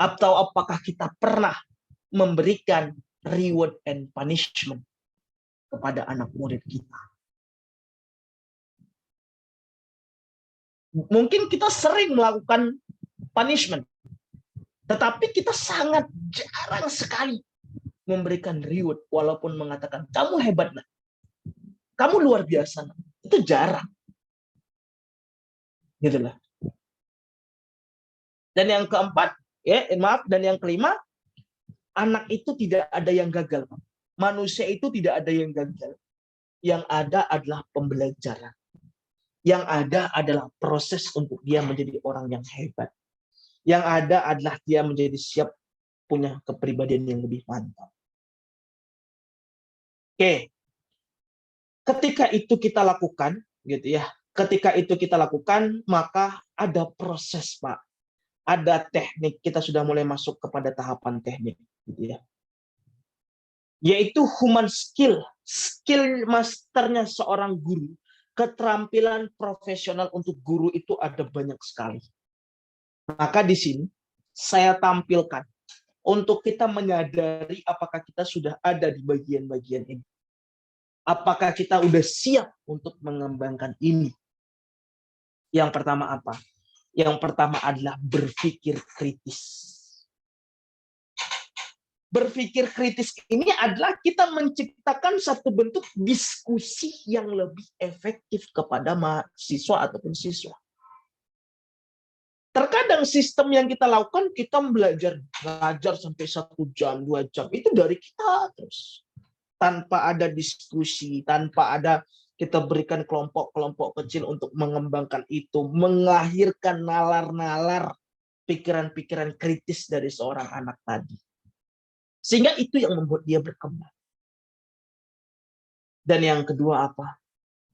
atau apakah kita pernah memberikan reward and punishment kepada anak murid kita? Mungkin kita sering melakukan punishment, tetapi kita sangat jarang sekali memberikan reward, walaupun mengatakan, kamu hebat, nak. Kamu luar biasa, nak. Itu jarang. Gitulah. Dan yang keempat, dan yang kelima, anak itu tidak ada yang gagal. Manusia itu tidak ada yang gagal. Yang ada adalah pembelajaran. Yang ada adalah proses untuk dia menjadi orang yang hebat. Yang ada adalah dia menjadi siap punya kepribadian yang lebih mantap. Oke. Ketika itu kita lakukan, gitu ya. Ketika itu kita lakukan, maka ada proses, Pak. Ada teknik. Kita sudah mulai masuk kepada tahapan teknik, gitu ya. Yaitu human skill. Skill masternya seorang guru. Keterampilan profesional untuk guru itu ada banyak sekali. Maka di sini saya tampilkan untuk kita menyadari apakah kita sudah ada di bagian-bagian ini. Apakah kita udah siap untuk mengembangkan ini? Yang pertama apa? Yang pertama adalah berpikir kritis. Berpikir kritis ini adalah kita menciptakan satu bentuk diskusi yang lebih efektif kepada mahasiswa ataupun siswa. Terkadang sistem yang kita lakukan, kita belajar sampai 1 jam, 2 jam. Itu dari kita terus. Tanpa ada diskusi, tanpa ada kita berikan kelompok-kelompok kecil untuk mengembangkan itu, melahirkan nalar-nalar pikiran-pikiran kritis dari seorang anak tadi. Sehingga itu yang membuat dia berkembang. Dan yang kedua apa?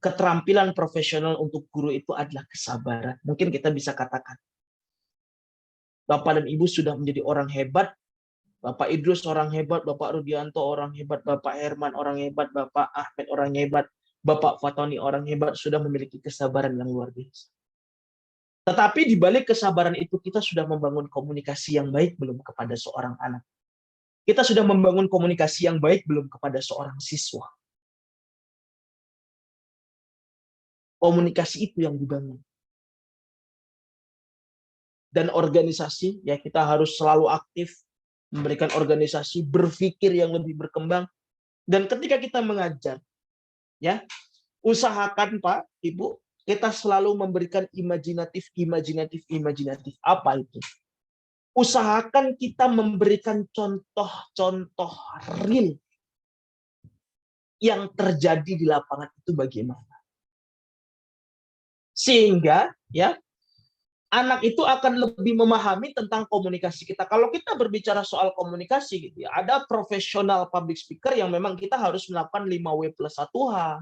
Keterampilan profesional untuk guru itu adalah kesabaran. Mungkin kita bisa katakan, Bapak dan Ibu sudah menjadi orang hebat, Bapak Idrus orang hebat, Bapak Rudianto orang hebat, Bapak Herman orang hebat, Bapak Ahmed orang hebat, Bapak Fatoni orang hebat, sudah memiliki kesabaran yang luar biasa. Tetapi di balik kesabaran itu kita sudah membangun komunikasi yang baik belum kepada seorang anak? Kita sudah membangun komunikasi yang baik belum kepada seorang siswa? Komunikasi itu yang dibangun. Dan organisasi, ya kita harus selalu aktif, memberikan organisasi, berpikir yang lebih berkembang. Dan ketika kita mengajar, ya usahakan Pak, Ibu, kita selalu memberikan imajinatif. Apa itu? Usahakan kita memberikan contoh-contoh real yang terjadi di lapangan itu bagaimana. Sehingga ya anak itu akan lebih memahami tentang komunikasi kita. Kalau kita berbicara soal komunikasi gitu ya, ada profesional public speaker yang memang kita harus melakukan 5W+1H.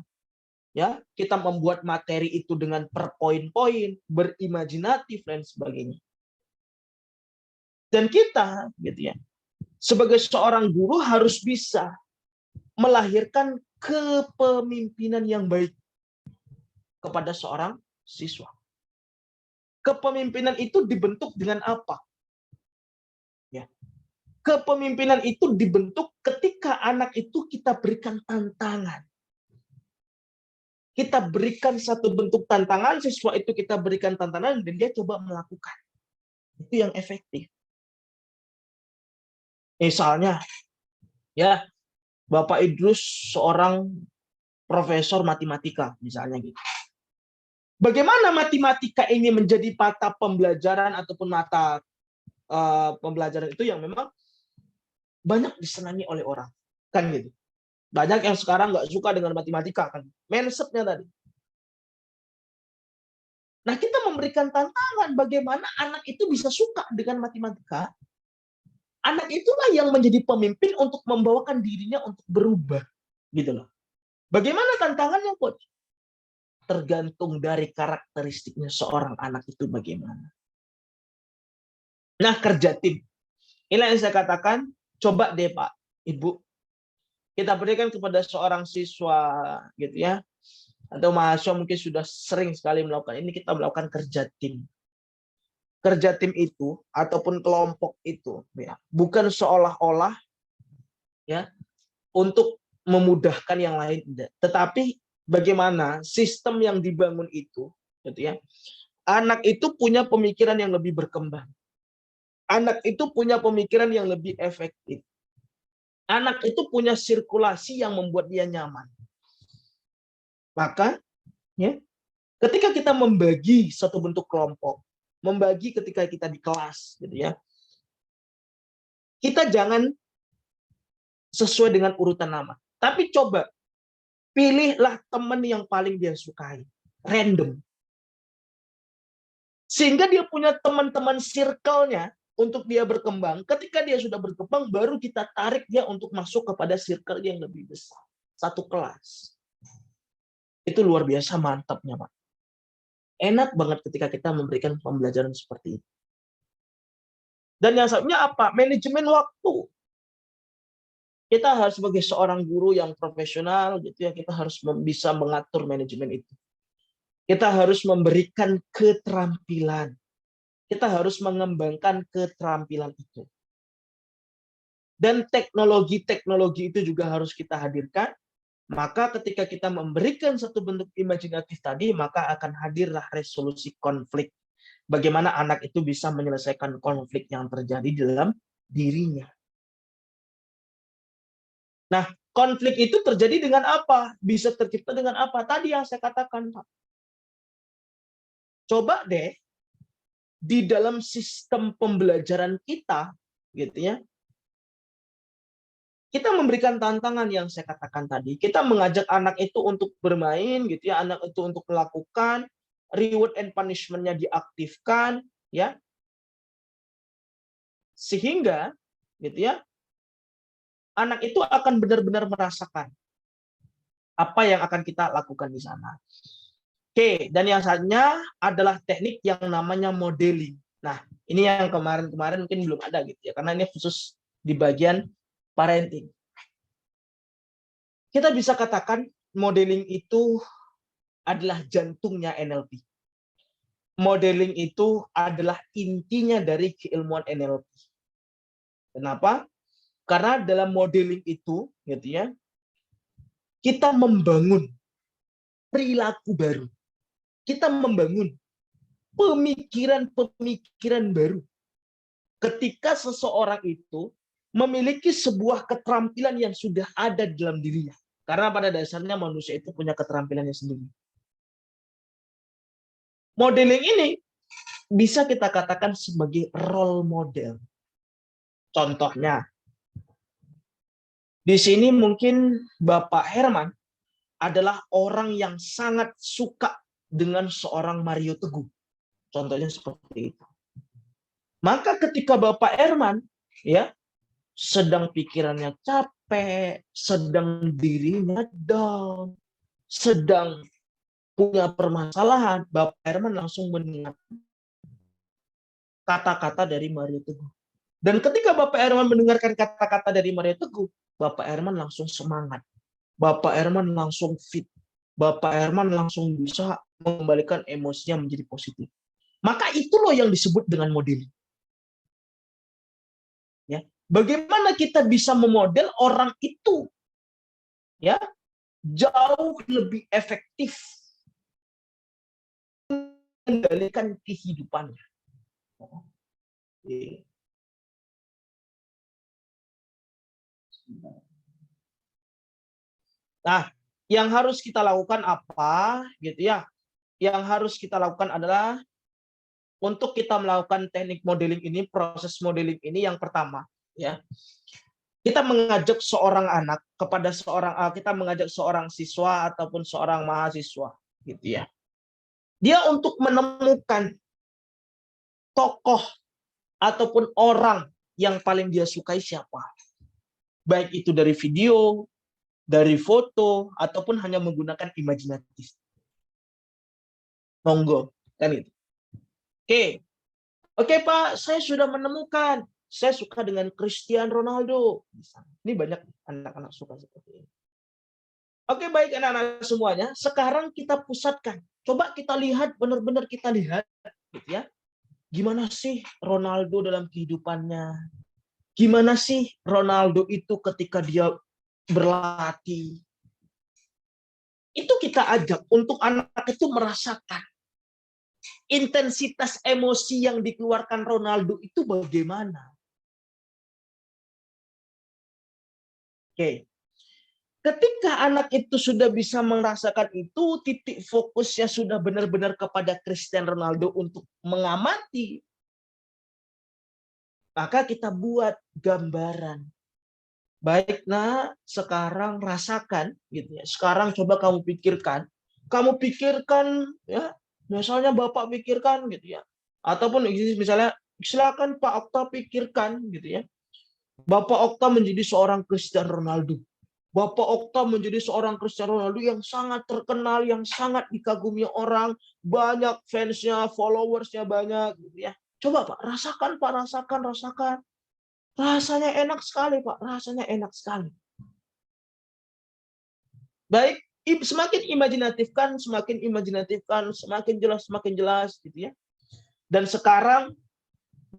Ya, kita membuat materi itu dengan per poin-poin, berimajinatif dan sebagainya. Dan kita gitu ya, sebagai seorang guru harus bisa melahirkan kepemimpinan yang baik kepada seorang siswa. Kepemimpinan itu dibentuk dengan apa? Ya. Kepemimpinan itu dibentuk ketika anak itu kita berikan tantangan. Kita berikan satu bentuk tantangan, siswa itu kita berikan tantangan, dan dia coba melakukan. Itu yang efektif. Misalnya, ya Bapak Idrus seorang profesor matematika, misalnya gitu. Bagaimana matematika ini menjadi mata pembelajaran ataupun mata pembelajaran itu yang memang banyak disenangi oleh orang, kan gitu. Banyak yang sekarang nggak suka dengan matematika, kan mindsetnya tadi. Nah, kita memberikan tantangan bagaimana anak itu bisa suka dengan matematika. Anak itulah yang menjadi pemimpin untuk membawakan dirinya untuk berubah, gitu loh. Bagaimana tantangannya, Coach? Tergantung dari karakteristiknya seorang anak itu bagaimana. Nah, kerja tim. Inilah yang saya katakan, coba deh Pak, Ibu, kita berikan kepada seorang siswa gitu ya, atau mahasiswa mungkin sudah sering sekali melakukan ini, kita melakukan kerja tim. Kerja tim itu ataupun kelompok itu ya, bukan seolah-olah ya untuk memudahkan yang lain, tetapi bagaimana sistem yang dibangun itu gitu ya. Anak itu punya pemikiran yang lebih berkembang. Anak itu punya pemikiran yang lebih efektif. Anak itu punya sirkulasi yang membuat dia nyaman. Maka ya, ketika kita membagi satu bentuk kelompok, membagi ketika kita di kelas gitu ya, kita jangan sesuai dengan urutan nama, tapi coba pilihlah teman yang paling dia sukai, random, sehingga dia punya teman-teman circle-nya untuk dia berkembang. Ketika dia sudah berkembang, baru kita tarik dia untuk masuk kepada circle yang lebih besar, satu kelas. Itu luar biasa mantapnya, Pak. Enak banget ketika kita memberikan pembelajaran seperti itu. Dan yang satunya apa? Manajemen waktu. Kita harus sebagai seorang guru yang profesional gitu ya, kita harus bisa mengatur manajemen itu. Kita harus memberikan keterampilan. Kita harus mengembangkan keterampilan itu. Dan teknologi-teknologi itu juga harus kita hadirkan. Maka ketika kita memberikan satu bentuk imajinatif tadi, maka akan hadirlah resolusi konflik. Bagaimana anak itu bisa menyelesaikan konflik yang terjadi di dalam dirinya. Nah, konflik itu terjadi dengan apa? Bisa tercipta dengan apa? Tadi yang saya katakan, Pak. Coba deh, di dalam sistem pembelajaran kita, gitu ya, kita memberikan tantangan yang saya katakan tadi. Kita mengajak anak itu untuk bermain, gitu ya, anak itu untuk melakukan, reward and punishment-nya diaktifkan, ya, sehingga, gitu ya, anak itu akan benar-benar merasakan apa yang akan kita lakukan di sana. Oke, dan yang selanjutnya adalah teknik yang namanya modeling. Nah, ini yang kemarin-kemarin mungkin belum ada gitu ya, karena ini khusus di bagian parenting. Kita bisa katakan modeling itu adalah jantungnya NLP. Modeling itu adalah intinya dari keilmuan NLP. Kenapa? Karena dalam modeling itu, gitu ya, kita membangun perilaku baru. Kita membangun pemikiran-pemikiran baru. Ketika seseorang itu memiliki sebuah keterampilan yang sudah ada di dalam dirinya. Karena pada dasarnya manusia itu punya keterampilannya sendiri. Modeling ini bisa kita katakan sebagai role model. Contohnya, di sini mungkin Bapak Herman adalah orang yang sangat suka dengan seorang Mario Teguh. Contohnya seperti itu. Maka ketika Bapak Herman ya sedang pikirannya capek, sedang dirinya down, sedang punya permasalahan, Bapak Herman langsung mendengar kata-kata dari Mario Teguh. Dan ketika Bapak Herman mendengarkan kata-kata dari Mario Teguh, Bapak Herman langsung semangat. Bapak Herman langsung fit. Bapak Herman langsung bisa mengembalikan emosinya menjadi positif. Maka itu loh yang disebut dengan modeling. Ya, bagaimana kita bisa memodel orang itu ya jauh lebih efektif mengendalikan kehidupannya. Nah, yang harus kita lakukan apa gitu ya? Yang harus kita lakukan adalah untuk kita melakukan teknik modeling ini, proses modeling ini yang pertama ya. Kita mengajak seorang anak kepada kita mengajak seorang siswa ataupun seorang mahasiswa gitu ya. Dia untuk menemukan tokoh ataupun orang yang paling dia sukai siapa. Baik itu dari video, dari foto, ataupun hanya menggunakan imajinatif. Monggo, kan itu. Oke Pak, saya sudah menemukan. Saya suka dengan Cristiano Ronaldo. Ini banyak anak-anak suka seperti ini. Oke, baik anak-anak semuanya. Sekarang kita pusatkan. Coba kita lihat, benar-benar kita lihat. Gitu ya. Gimana sih Ronaldo dalam kehidupannya? Gimana sih Ronaldo itu ketika dia berlatih? Itu kita ajak untuk anak itu merasakan intensitas emosi yang dikeluarkan Ronaldo itu bagaimana. Oke. Ketika anak itu sudah bisa merasakan itu, titik fokusnya sudah benar-benar kepada Cristiano Ronaldo untuk mengamati. Maka kita buat gambaran. Baik, nah sekarang rasakan gitu ya. Sekarang coba kamu pikirkan. Kamu pikirkan ya, misalnya Bapak pikirkan gitu ya. Ataupun misalnya silakan Pak Okta pikirkan gitu ya. Bapak Okta menjadi seorang Cristiano Ronaldo. Bapak Okta menjadi seorang Cristiano Ronaldo yang sangat terkenal, yang sangat dikagumi orang, banyak fansnya, followersnya banyak, gitu ya. Coba Pak, rasakan Pak, rasakan. Rasanya enak sekali Pak, rasanya enak sekali. Baik, semakin imajinatifkan, semakin jelas, gitu ya. Dan sekarang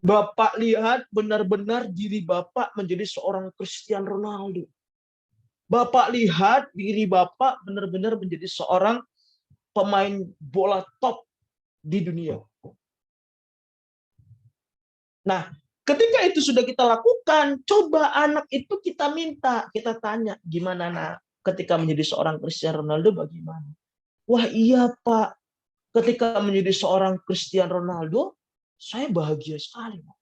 Bapak lihat benar-benar diri Bapak menjadi seorang Cristiano Ronaldo. Bapak lihat diri Bapak benar-benar menjadi seorang pemain bola top di dunia. Nah, ketika itu sudah kita lakukan, coba anak itu kita minta, kita tanya, gimana nak ketika menjadi seorang Cristiano Ronaldo bagaimana? Wah iya Pak, ketika menjadi seorang Cristiano Ronaldo, saya bahagia sekali Pak.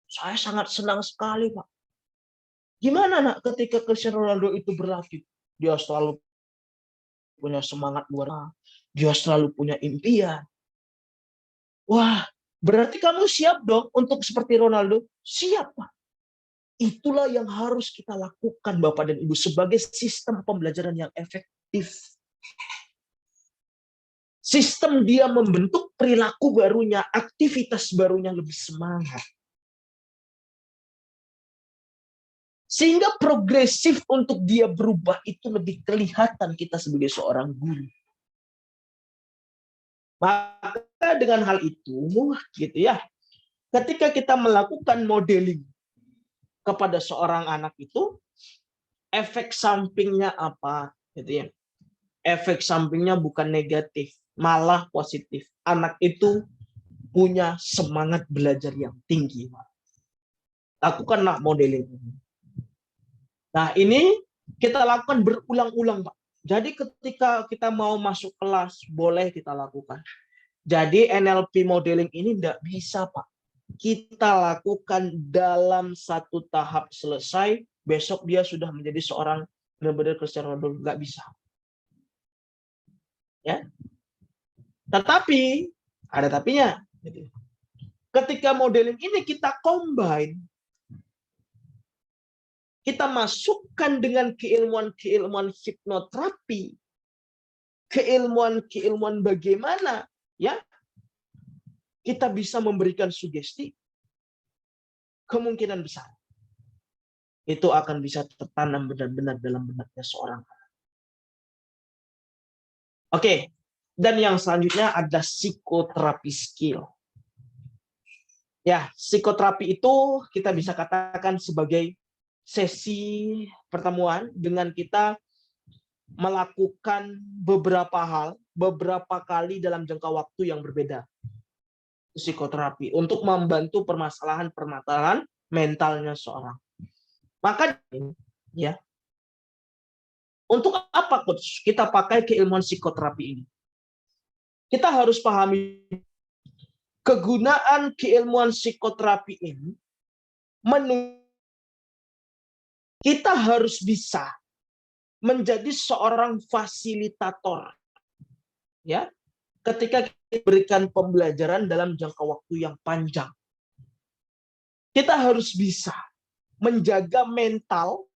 Saya sangat senang sekali Pak. Gimana nak ketika Cristiano Ronaldo itu berlatih? Dia selalu punya semangat luar biasa. Dia selalu punya impian. Wah, berarti kamu siap dong untuk seperti Ronaldo? Siap, Pak. Itulah yang harus kita lakukan Bapak dan Ibu sebagai sistem pembelajaran yang efektif. Sistem dia membentuk perilaku barunya, aktivitas barunya lebih semangat. Sehingga progresif untuk dia berubah itu lebih kelihatan kita sebagai seorang guru. Maka dengan hal itu, gitu ya, ketika kita melakukan modeling kepada seorang anak itu, efek sampingnya apa? Gitu ya. Efek sampingnya bukan negatif, malah positif. Anak itu punya semangat belajar yang tinggi. Lakukanlah modeling ini. Nah, ini kita lakukan berulang-ulang, Pak. Jadi ketika kita mau masuk kelas, boleh kita lakukan. Jadi NLP modeling ini tidak bisa, Pak. Kita lakukan dalam satu tahap selesai, besok dia sudah menjadi seorang benar-benar Cristiano Ronaldo. Nggak bisa. Ya. Tetapi, ada tapinya. Ketika modeling ini kita combine, kita masukkan dengan keilmuan-keilmuan hipnoterapi, keilmuan-keilmuan bagaimana ya kita bisa memberikan sugesti, kemungkinan besar itu akan bisa tertanam benar-benar dalam benaknya seorang anak. Oke, dan yang selanjutnya ada psikoterapi skill. Ya, psikoterapi itu kita bisa katakan sebagai sesi pertemuan dengan kita melakukan beberapa hal, beberapa kali dalam jangka waktu yang berbeda. Psikoterapi untuk membantu permasalahan-permasalahan mentalnya seorang. Maka ya, untuk apa coach kita pakai keilmuan psikoterapi ini? Kita harus pahami kegunaan keilmuan psikoterapi ini. Kita harus bisa menjadi seorang fasilitator. Ya, ketika kita berikan pembelajaran dalam jangka waktu yang panjang. Kita harus bisa menjaga mental,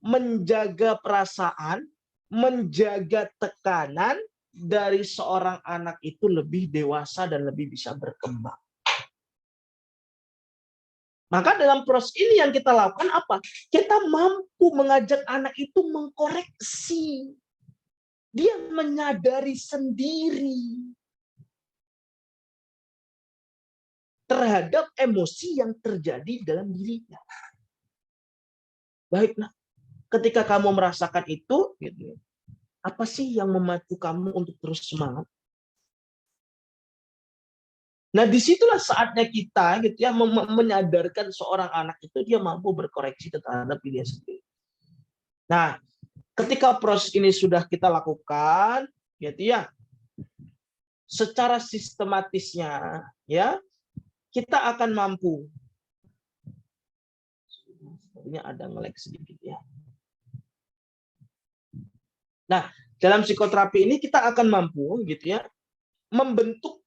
menjaga perasaan, menjaga tekanan dari seorang anak itu lebih dewasa dan lebih bisa berkembang. Maka dalam proses ini yang kita lakukan apa? Kita mampu mengajak anak itu mengkoreksi. Dia menyadari sendiri terhadap emosi yang terjadi dalam dirinya. Baiklah, ketika kamu merasakan itu, gitu, apa sih yang memacu kamu untuk terus semangat? Nah, disitulah saatnya kita gitu ya menyadarkan seorang anak itu dia mampu berkoreksi terhadap dirinya sendiri. Nah, ketika proses ini sudah kita lakukan, gitu ya, secara sistematisnya, ya, kita akan mampu. Sepertinya ada nge-lag sedikit ya. Nah, dalam psikoterapi ini kita akan mampu, gitu ya, membentuk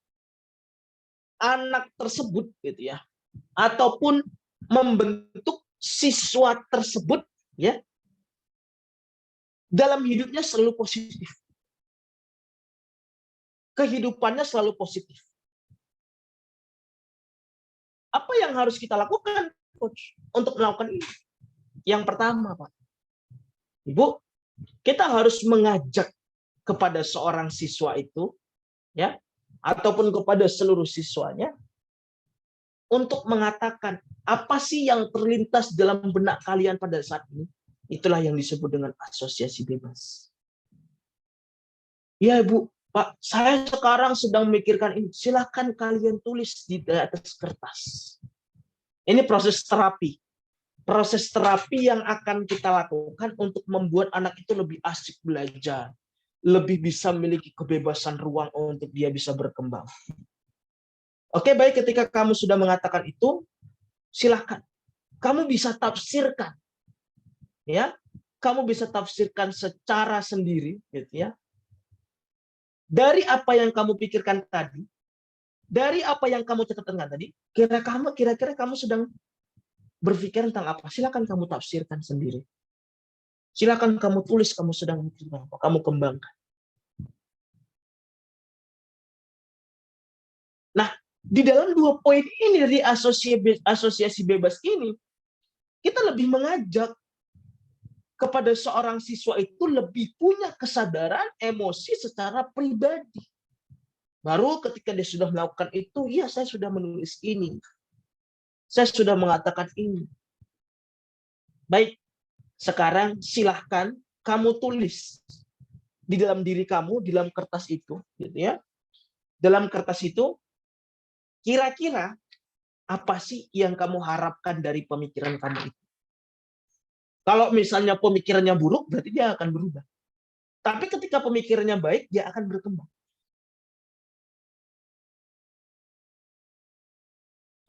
anak tersebut gitu ya, ataupun membentuk siswa tersebut ya dalam hidupnya selalu positif, kehidupannya selalu positif. Apa yang harus kita lakukan, coach, untuk melakukan ini? Yang pertama, Pak, Ibu, kita harus mengajak kepada seorang siswa itu ya, ataupun kepada seluruh siswanya untuk mengatakan apa sih yang terlintas dalam benak kalian pada saat ini. Itulah yang disebut dengan asosiasi bebas. Ya Ibu, Pak, saya sekarang sedang memikirkan ini. Silakan kalian tulis di atas kertas. Ini proses terapi. Proses terapi yang akan kita lakukan untuk membuat anak itu lebih asik belajar. Lebih bisa memiliki kebebasan ruang untuk dia bisa berkembang. Oke, baik, ketika kamu sudah mengatakan itu, silakan. Kamu bisa tafsirkan. Ya, kamu bisa tafsirkan secara sendiri, gitu ya. Dari apa yang kamu pikirkan tadi, dari apa yang kamu catatkan tadi, kira-kira kamu sedang berpikir tentang apa? Silakan kamu tafsirkan sendiri. Silakan kamu tulis kamu sedang mikir apa, kamu kembangkan. Nah, di dalam 2 poin ini dari asosiasi bebas ini, kita lebih mengajak kepada seorang siswa itu lebih punya kesadaran emosi secara pribadi. Baru ketika dia sudah melakukan itu, ya saya sudah menulis ini. Saya sudah mengatakan ini. Baik, sekarang silahkan kamu tulis di dalam diri kamu, di dalam kertas itu, gitu ya. Dalam kertas itu, kira-kira apa sih yang kamu harapkan dari pemikiran kamu itu? Kalau misalnya pemikirannya buruk, berarti dia akan berubah. Tapi ketika pemikirannya baik, dia akan berkembang.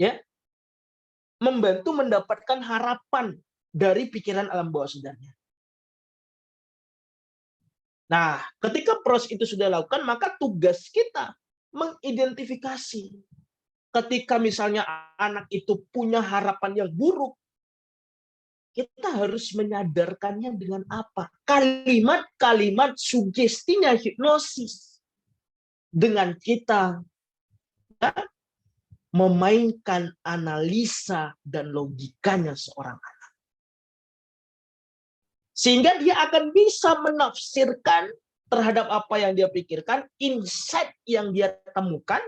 Ya, membantu mendapatkan harapan dari pikiran alam bawah sadarnya. Nah, ketika proses itu sudah dilakukan, maka tugas kita mengidentifikasi. Ketika misalnya anak itu punya harapan yang buruk, kita harus menyadarkannya dengan apa? Kalimat-kalimat sugestinya hipnosis. Dengan kita memainkan analisa dan logikanya seorang anak. Sehingga dia akan bisa menafsirkan terhadap apa yang dia pikirkan, insight yang dia temukan,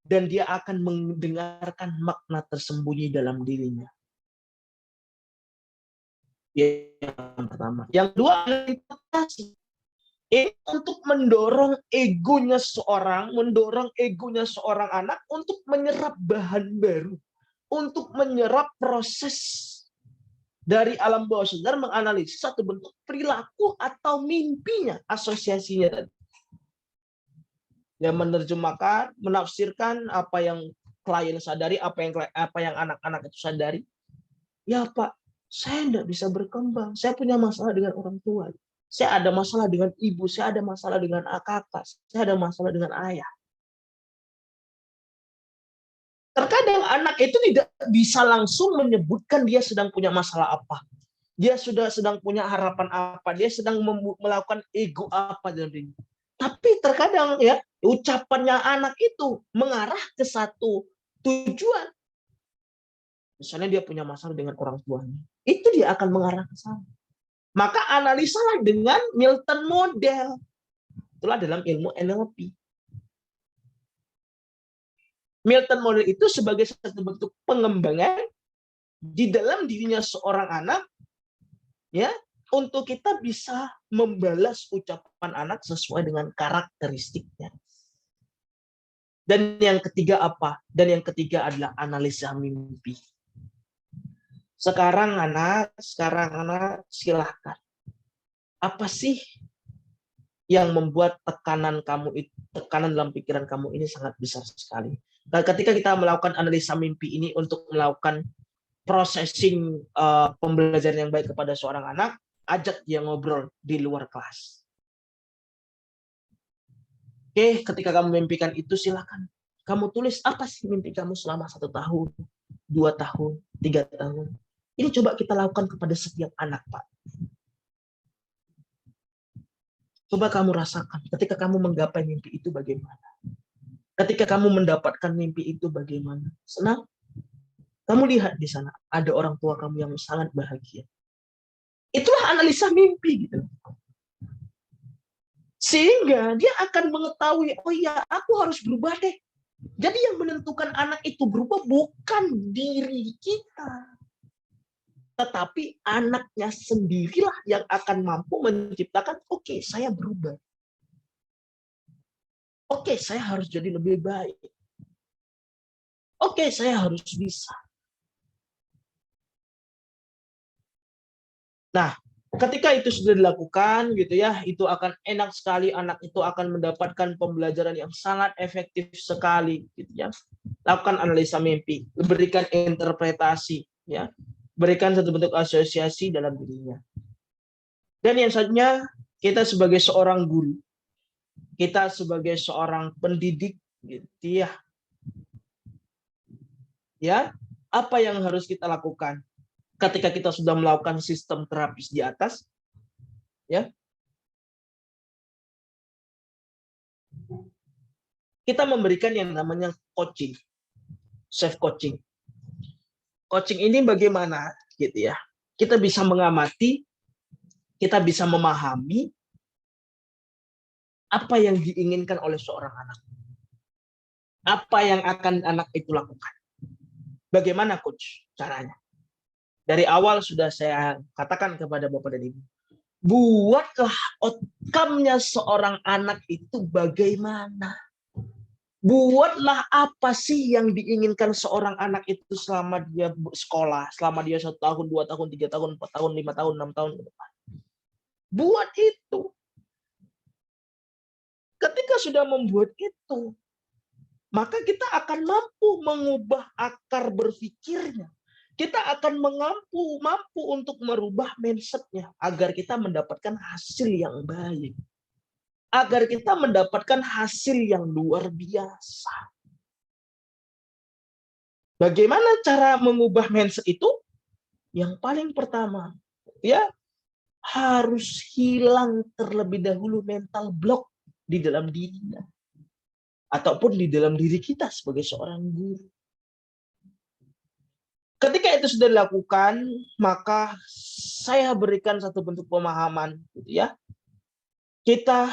dan dia akan mendengarkan makna tersembunyi dalam dirinya. Yang pertama. Yang kedua, interpretasi. Ini untuk mendorong egonya seorang anak untuk menyerap bahan baru, untuk menyerap proses dari alam bawah sadar, menganalisis satu bentuk perilaku atau mimpinya, asosiasinya tadi. Dia menerjemahkan, menafsirkan apa yang klien sadari, apa yang anak-anak itu sadari. Ya Pak, saya tidak bisa berkembang. Saya punya masalah dengan orang tua. Saya ada masalah dengan ibu, saya ada masalah dengan kakak, saya ada masalah dengan ayah. Terkadang anak itu tidak bisa langsung menyebutkan dia sedang punya masalah apa. Dia sudah sedang punya harapan apa, dia sedang melakukan ego apa dalam dirinya. Tapi terkadang ya, ucapannya anak itu mengarah ke satu tujuan. Misalnya dia punya masalah dengan orang tuanya. Itu dia akan mengarah ke sana. Maka analisalah dengan Milton model. Itulah dalam ilmu NLP. Milton model itu sebagai satu bentuk pengembangan di dalam dirinya seorang anak, ya, untuk kita bisa membalas ucapan anak sesuai dengan karakteristiknya. Dan yang ketiga apa? Dan yang ketiga adalah analisa mimpi. Sekarang anak silahkan. Apa sih yang membuat tekanan dalam pikiran kamu ini sangat besar sekali? Nah, ketika kita melakukan analisa mimpi ini untuk melakukan processing pembelajaran yang baik kepada seorang anak, ajak dia ngobrol di luar kelas. Oke, ketika kamu mimpikan itu, silakan kamu tulis apa sih mimpi kamu selama 1 tahun, 2 tahun, 3 tahun. Ini coba kita lakukan kepada setiap anak, Pak. Coba kamu rasakan ketika kamu menggapai mimpi itu bagaimana. Ketika kamu mendapatkan mimpi itu bagaimana. Senang? Kamu lihat di sana, ada orang tua kamu yang sangat bahagia. Itulah analisa mimpi gitu. Sehingga dia akan mengetahui, oh ya, aku harus berubah deh. Jadi yang menentukan anak itu berubah bukan diri kita. Tetapi anaknya sendirilah yang akan mampu menciptakan, oke, saya berubah. Oke, saya harus jadi lebih baik. Oke, saya harus bisa. Nah, ketika itu sudah dilakukan gitu ya, itu akan enak sekali, anak itu akan mendapatkan pembelajaran yang sangat efektif sekali gitu ya. Lakukan analisa mimpi, berikan interpretasi ya. Berikan satu bentuk asosiasi dalam dirinya. Dan yang selanjutnya, kita sebagai seorang guru, kita sebagai seorang pendidik gitu ya. Ya, Apa yang harus kita lakukan ketika kita sudah melakukan sistem terapis di atas? Ya, kita memberikan yang namanya coaching, self coaching. Coaching ini bagaimana, gitu ya? Kita bisa mengamati, kita bisa memahami apa yang diinginkan oleh seorang anak. Apa yang akan anak itu lakukan? Bagaimana coach caranya? Dari awal sudah saya katakan kepada Bapak dan Ibu, buatlah outcome-nya seorang anak itu bagaimana. Buatlah apa sih yang diinginkan seorang anak itu selama dia sekolah, selama dia 1 tahun, 2 tahun, 3 tahun, 4 tahun, 5 tahun, 6 tahun ke depan. Buat itu. Ketika sudah membuat itu, maka kita akan mampu mengubah akar berpikirnya. Kita akan mampu untuk merubah mindset-nya agar kita mendapatkan hasil yang baik. Agar kita mendapatkan hasil yang luar biasa. Bagaimana cara mengubah mindset itu? Yang paling pertama, ya, harus hilang terlebih dahulu mental block di dalam dirinya. Ataupun di dalam diri kita sebagai seorang guru. Ketika itu sudah dilakukan, maka saya berikan satu bentuk pemahaman, gitu ya. Kita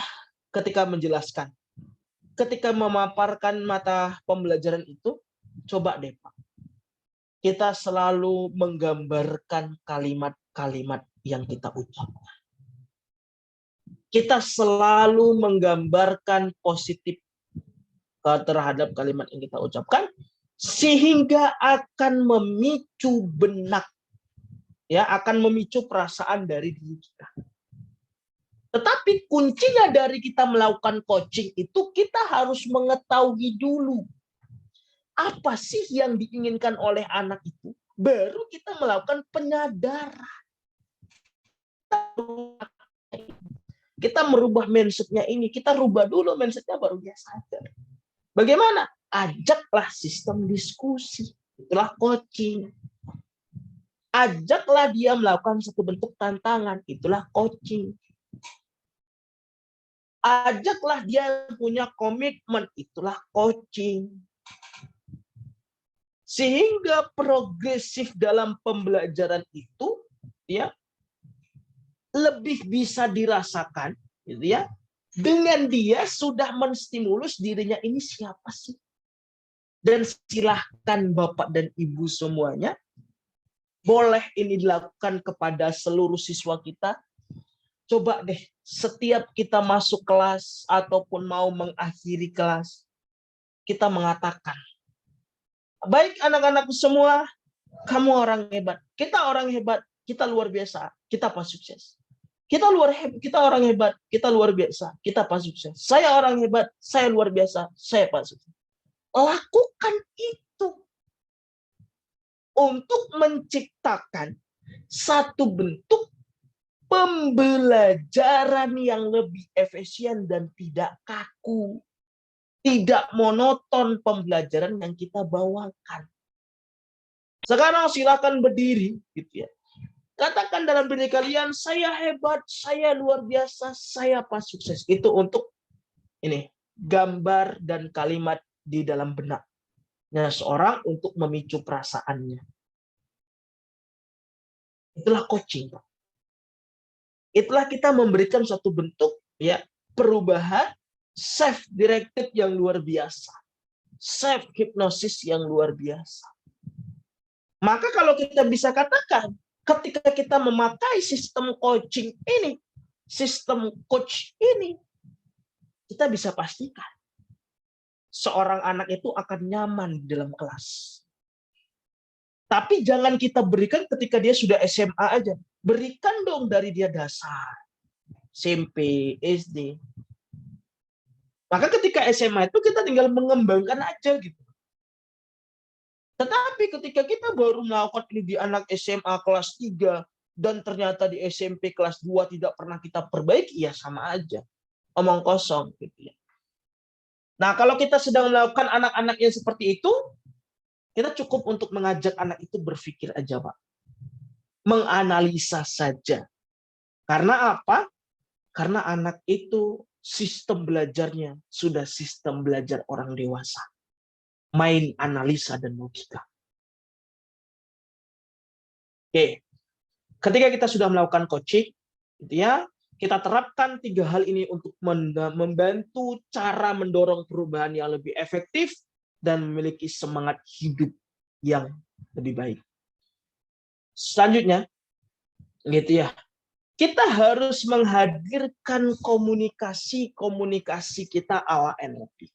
ketika menjelaskan, ketika memaparkan mata pembelajaran itu, coba deh Pak, kita selalu menggambarkan kalimat-kalimat yang kita ucapkan. Kita selalu menggambarkan positif terhadap kalimat yang kita ucapkan, sehingga akan memicu benak, ya, akan memicu perasaan dari diri kita. Tetapi kuncinya dari kita melakukan coaching itu, kita harus mengetahui dulu apa sih yang diinginkan oleh anak itu, baru kita melakukan penyadaran. Kita merubah mindset-nya ini, kita rubah dulu mindset-nya baru dia sadar. Bagaimana? Ajaklah sistem diskusi. Itulah coaching. Ajaklah dia melakukan satu bentuk tantangan. Itulah coaching. Ajaklah dia punya komitmen. Itulah coaching. Sehingga progresif dalam pembelajaran itu, ya, lebih bisa dirasakan, gitu ya, dengan dia sudah menstimulus dirinya ini siapa sih? Dan silahkan Bapak dan Ibu semuanya, boleh ini dilakukan kepada seluruh siswa kita. Coba deh, setiap kita masuk kelas ataupun mau mengakhiri kelas, kita mengatakan, baik anak-anakku semua, kamu orang hebat, kita orang hebat, kita luar biasa, kita pas sukses. Kita orang hebat, kita luar biasa, kita pas sukses. Saya orang hebat, saya luar biasa, saya pas sukses. Lakukan itu untuk menciptakan satu bentuk pembelajaran yang lebih efisien dan tidak kaku, tidak monoton pembelajaran yang kita bawakan. Sekarang silakan berdiri, gitu ya. Katakan dalam diri kalian, saya hebat, saya luar biasa, saya pas sukses. Itu untuk ini, gambar dan kalimat di dalam benaknya seorang untuk memicu perasaannya. Itulah coaching. Itulah kita memberikan suatu bentuk, ya, perubahan self-directed yang luar biasa. Self-hypnosis yang luar biasa. Maka kalau kita bisa katakan, ketika kita memakai sistem coaching ini, sistem coach ini, kita bisa pastikan seorang anak itu akan nyaman di dalam kelas. Tapi jangan kita berikan ketika dia sudah SMA aja. Berikan dong dari dia dasar, SMP, SD. Maka ketika SMA itu kita tinggal mengembangkan aja gitu. Tetapi ketika kita baru melakukan ini di anak SMA kelas 3 dan ternyata di SMP kelas 2 tidak pernah kita perbaiki, ya sama aja. Omong kosong gitu ya. Nah, kalau kita sedang melakukan anak-anak yang seperti itu, Kita cukup untuk mengajak anak itu berpikir aja, Pak. Menganalisa saja. Karena apa? Karena anak itu sistem belajarnya sudah sistem belajar orang dewasa. Main analisa dan logika. Oke. Ketika kita sudah melakukan coaching, gitu ya, kita terapkan 3 hal ini untuk membantu cara mendorong perubahan yang lebih efektif dan memiliki semangat hidup yang lebih baik. Selanjutnya, gitu ya, kita harus menghadirkan komunikasi kita ala NLP.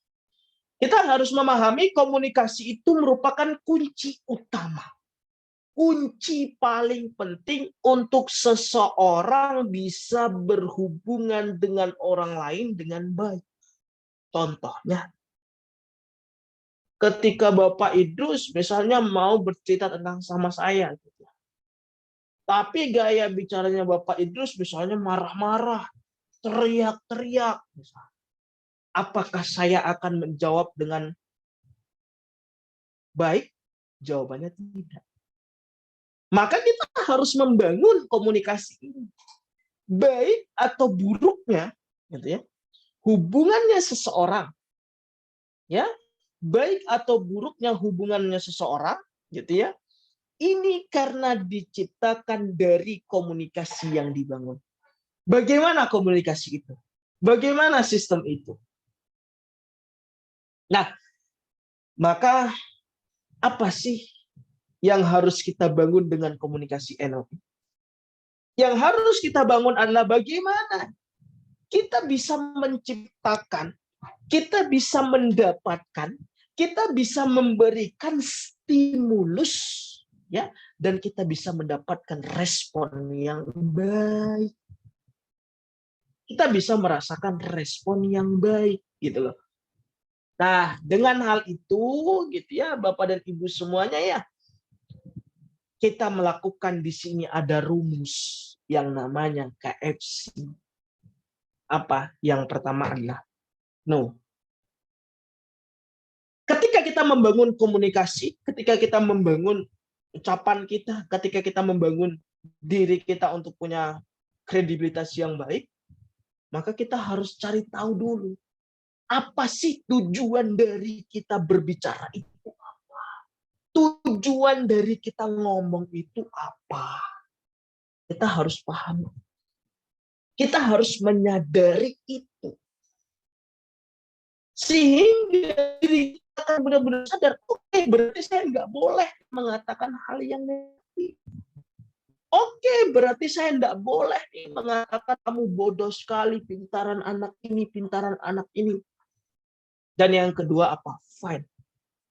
Kita harus memahami komunikasi itu merupakan kunci utama. Kunci paling penting untuk seseorang bisa berhubungan dengan orang lain dengan baik. Contohnya, ketika Bapak Idrus misalnya mau bercerita tentang sama saya, gitu. Tapi gaya bicaranya Bapak Idrus misalnya marah-marah, teriak-teriak. Apakah saya akan menjawab dengan baik? Jawabannya tidak. Maka kita harus membangun komunikasi ini. Baik atau buruknya, gitu ya, hubungannya seseorang, ya, baik atau buruknya hubungannya seseorang, gitu ya, ini karena diciptakan dari komunikasi yang dibangun. Bagaimana komunikasi itu? Bagaimana sistem itu? Nah, maka apa sih yang harus kita bangun dengan komunikasi NLP? Yang harus kita bangun adalah bagaimana kita bisa menciptakan, kita bisa mendapatkan, kita bisa memberikan stimulus, ya, dan kita bisa mendapatkan respon yang baik. Kita bisa merasakan respon yang baik, gitu loh. Nah, dengan hal itu, gitu ya, Bapak dan Ibu semuanya ya, kita melakukan di sini ada rumus yang namanya KFC. Apa? Yang pertama adalah no. Ketika kita membangun komunikasi, ketika kita membangun ucapan kita, ketika kita membangun diri kita untuk punya kredibilitas yang baik, maka kita harus cari tahu dulu, apa sih tujuan dari kita berbicara itu apa? Tujuan dari kita ngomong itu apa? Kita harus paham. Kita harus menyadari itu. Sehingga diri kita akan benar-benar sadar, oke, berarti saya nggak boleh mengatakan hal yang negatif. Oke, berarti saya nggak boleh mengatakan kamu bodoh sekali, pintaran anak ini, pintaran anak ini. Dan yang kedua apa? Fine.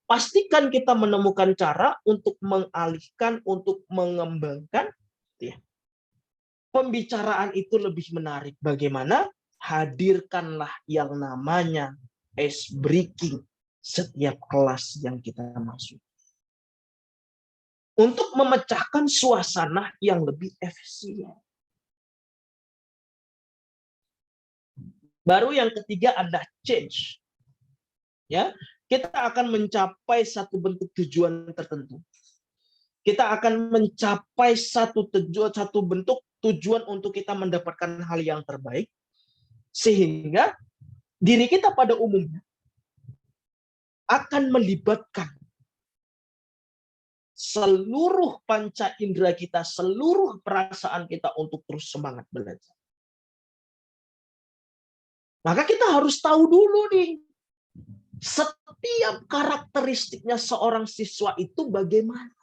Pastikan kita menemukan cara untuk mengalihkan, untuk mengembangkan, ya, pembicaraan itu lebih menarik. Bagaimana? Hadirkanlah yang namanya ice breaking setiap kelas yang kita masuk. Untuk memecahkan suasana yang lebih efisien. Baru yang ketiga ada change. Ya, kita akan mencapai satu bentuk tujuan tertentu. Kita akan mencapai satu bentuk tujuan untuk kita mendapatkan hal yang terbaik, sehingga diri kita pada umumnya akan melibatkan seluruh panca indera kita, seluruh perasaan kita untuk terus semangat belajar. Maka kita harus tahu dulu nih, setiap karakteristiknya seorang siswa itu bagaimana.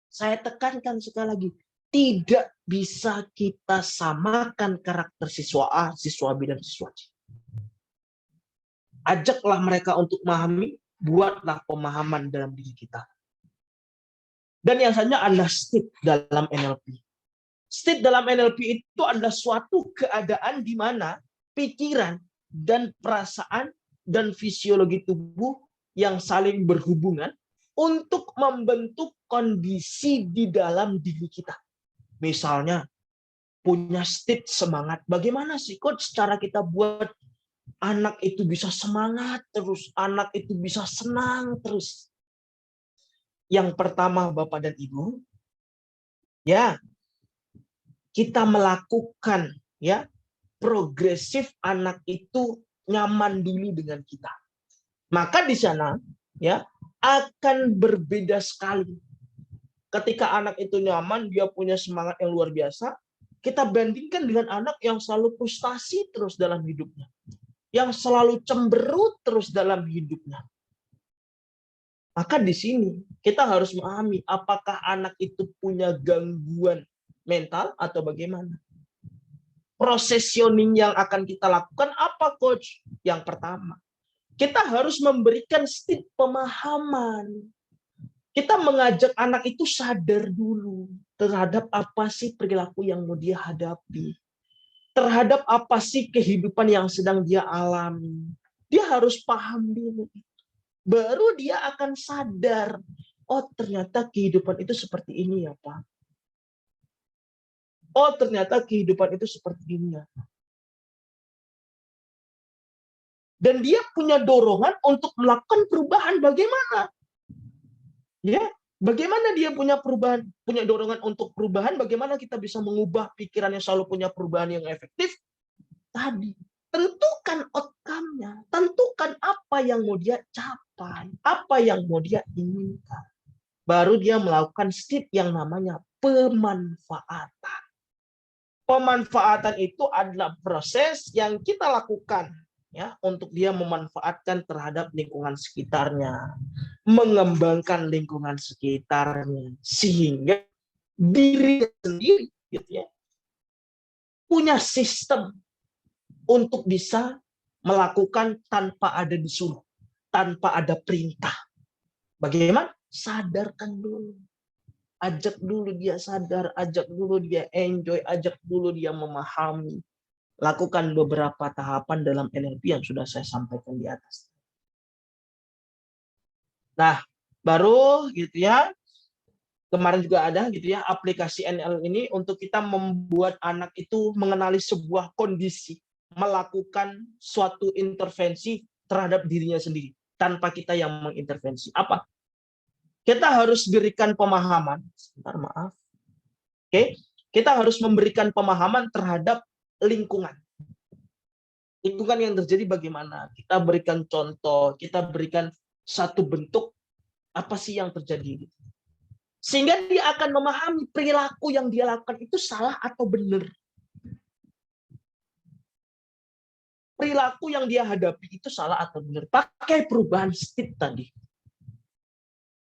Saya tekankan sekali lagi, tidak bisa kita samakan karakter siswa A, siswa B, dan siswa C. Ajaklah mereka untuk memahami, buatlah pemahaman dalam diri kita. Dan yang selanjutnya adalah state dalam NLP. State dalam NLP itu adalah suatu keadaan di mana pikiran dan perasaan dan fisiologi tubuh yang saling berhubungan untuk membentuk kondisi di dalam diri kita. Misalnya, punya state semangat. Bagaimana sih, Coach, cara kita buat anak itu bisa semangat terus, anak itu bisa senang terus. Yang pertama, Bapak dan Ibu, ya, kita melakukan ya progresif anak itu nyaman dulu dengan kita. Maka di sana ya akan berbeda sekali. Ketika anak itu nyaman, dia punya semangat yang luar biasa, kita bandingkan dengan anak yang selalu frustasi terus dalam hidupnya, yang selalu cemberut terus dalam hidupnya. Maka di sini kita harus memahami apakah anak itu punya gangguan mental atau bagaimana. Processioning yang akan kita lakukan apa, Coach? Yang pertama, kita harus memberikan stik pemahaman. Kita mengajak anak itu sadar dulu terhadap apa sih perilaku yang mau dia hadapi. Terhadap apa sih kehidupan yang sedang dia alami. Dia harus paham dulu. Baru dia akan sadar, oh ternyata kehidupan itu seperti ini ya Pak. Oh ternyata kehidupan itu seperti ini ya. Dan dia punya dorongan untuk melakukan perubahan. Bagaimana? Ya, bagaimana dia punya perubahan, punya dorongan untuk perubahan? Bagaimana kita bisa mengubah pikiran yang selalu punya perubahan yang efektif? Tadi, tentukan outcome-nya, tentukan apa yang mau dia capai, apa yang mau dia inginkan. Baru dia melakukan step yang namanya pemanfaatan. Pemanfaatan itu adalah proses yang kita lakukan ya untuk dia memanfaatkan terhadap lingkungan sekitarnya, mengembangkan lingkungan sekitarnya sehingga diri sendiri gitu ya punya sistem untuk bisa melakukan tanpa ada disuruh, tanpa ada perintah. Bagaimana? Sadarkan dulu. Ajak dulu dia sadar, ajak dulu dia enjoy, ajak dulu dia memahami. Lakukan beberapa tahapan dalam NLP yang sudah saya sampaikan di atas. Nah, baru gitu ya, kemarin juga ada gitu ya, aplikasi NL ini untuk kita membuat anak itu mengenali sebuah kondisi, melakukan suatu intervensi terhadap dirinya sendiri, tanpa kita yang mengintervensi. Apa? Kita harus berikan pemahaman. Sebentar, maaf. Oke, kita harus memberikan pemahaman terhadap lingkungan. Lingkungan yang terjadi bagaimana? Kita berikan contoh, kita berikan satu bentuk apa sih yang terjadi. Sehingga dia akan memahami perilaku yang dia lakukan itu salah atau benar. Perilaku yang dia hadapi itu salah atau benar. Pakai perubahan state tadi.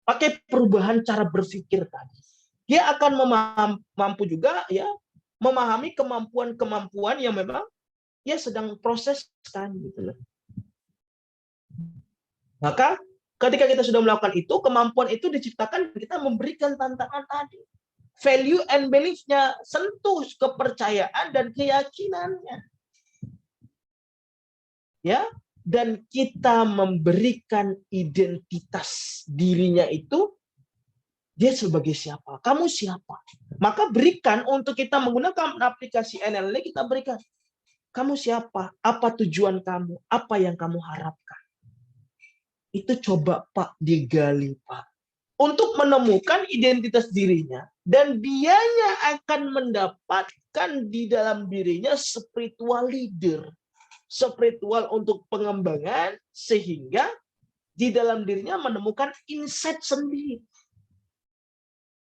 Pakai perubahan cara berpikir tadi. Dia akan mampu juga ya memahami kemampuan-kemampuan yang memang dia sedang proses kan gitu loh. Maka ketika kita sudah melakukan itu, kemampuan itu diciptakan kita memberikan tantangan tadi. Value and belief-nya, sentuh kepercayaan dan keyakinannya. Ya, dan kita memberikan identitas dirinya itu dia sebagai siapa? Kamu siapa? Maka berikan untuk kita menggunakan aplikasi NLP, kita berikan. Kamu siapa? Apa tujuan kamu? Apa yang kamu harapkan? Itu coba Pak digali Pak. Untuk menemukan identitas dirinya. Dan dianya akan mendapatkan di dalam dirinya spiritual leader. Spiritual untuk pengembangan sehingga di dalam dirinya menemukan insight sendiri.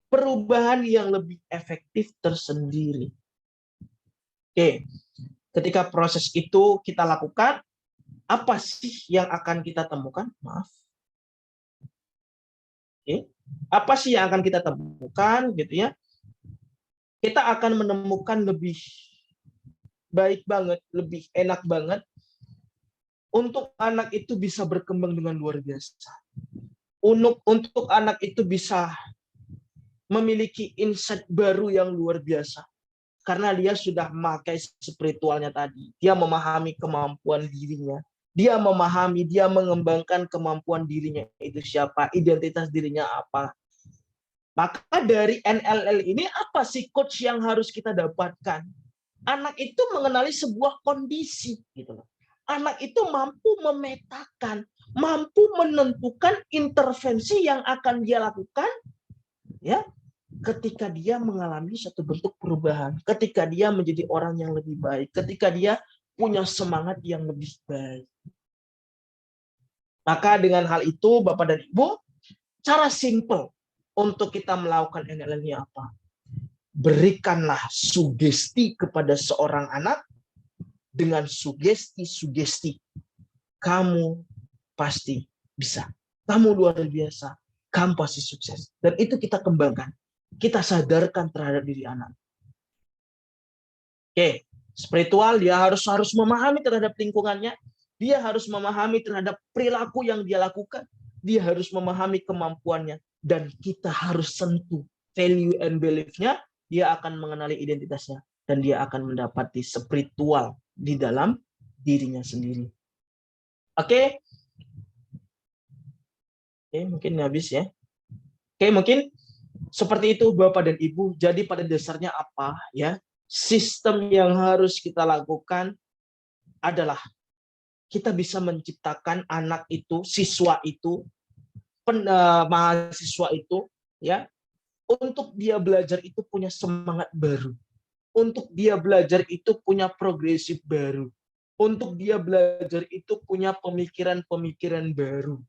Perubahan yang lebih efektif tersendiri. Oke, ketika proses itu kita lakukan, apa sih yang akan kita temukan? Maaf. Oke, apa sih yang akan kita temukan gitu ya? Kita akan menemukan lebih baik banget, lebih enak banget untuk anak itu bisa berkembang dengan luar biasa. Untuk anak itu bisa memiliki insight baru yang luar biasa. Karena dia sudah memakai spiritualnya tadi. Dia memahami kemampuan dirinya. Dia memahami, dia mengembangkan kemampuan dirinya. Itu siapa, identitas dirinya apa. Maka dari NLL ini apa sih coach yang harus kita dapatkan? Anak itu mengenali sebuah kondisi. Gitu loh. anak itu mampu memetakan, mampu menentukan intervensi yang akan dia lakukan, ya, ketika dia mengalami satu bentuk perubahan, ketika dia menjadi orang yang lebih baik, ketika dia punya semangat yang lebih baik. Maka dengan hal itu, Bapak dan Ibu, cara simple untuk kita melakukan NLP ini apa? Berikanlah sugesti kepada seorang anak dengan sugesti-sugesti. Kamu pasti bisa. Kamu luar biasa. Kamu pasti sukses. Dan itu kita kembangkan. Kita sadarkan terhadap diri anak. Oke, spiritual dia harus memahami terhadap lingkungannya. Dia harus memahami terhadap perilaku yang dia lakukan. Dia harus memahami kemampuannya. Dan kita harus sentuh value and belief-nya. Dia akan mengenali identitasnya. Dan dia akan mendapati spiritual di dalam dirinya sendiri. Oke. Oke, mungkin habis ya. Oke, mungkin seperti itu Bapak dan Ibu. Jadi pada dasarnya apa ya? Sistem yang harus kita lakukan adalah kita bisa menciptakan anak itu, siswa itu, mahasiswa itu, ya, untuk dia belajar itu punya semangat baru, untuk dia belajar itu punya progresif baru, untuk dia belajar itu punya pemikiran-pemikiran baru.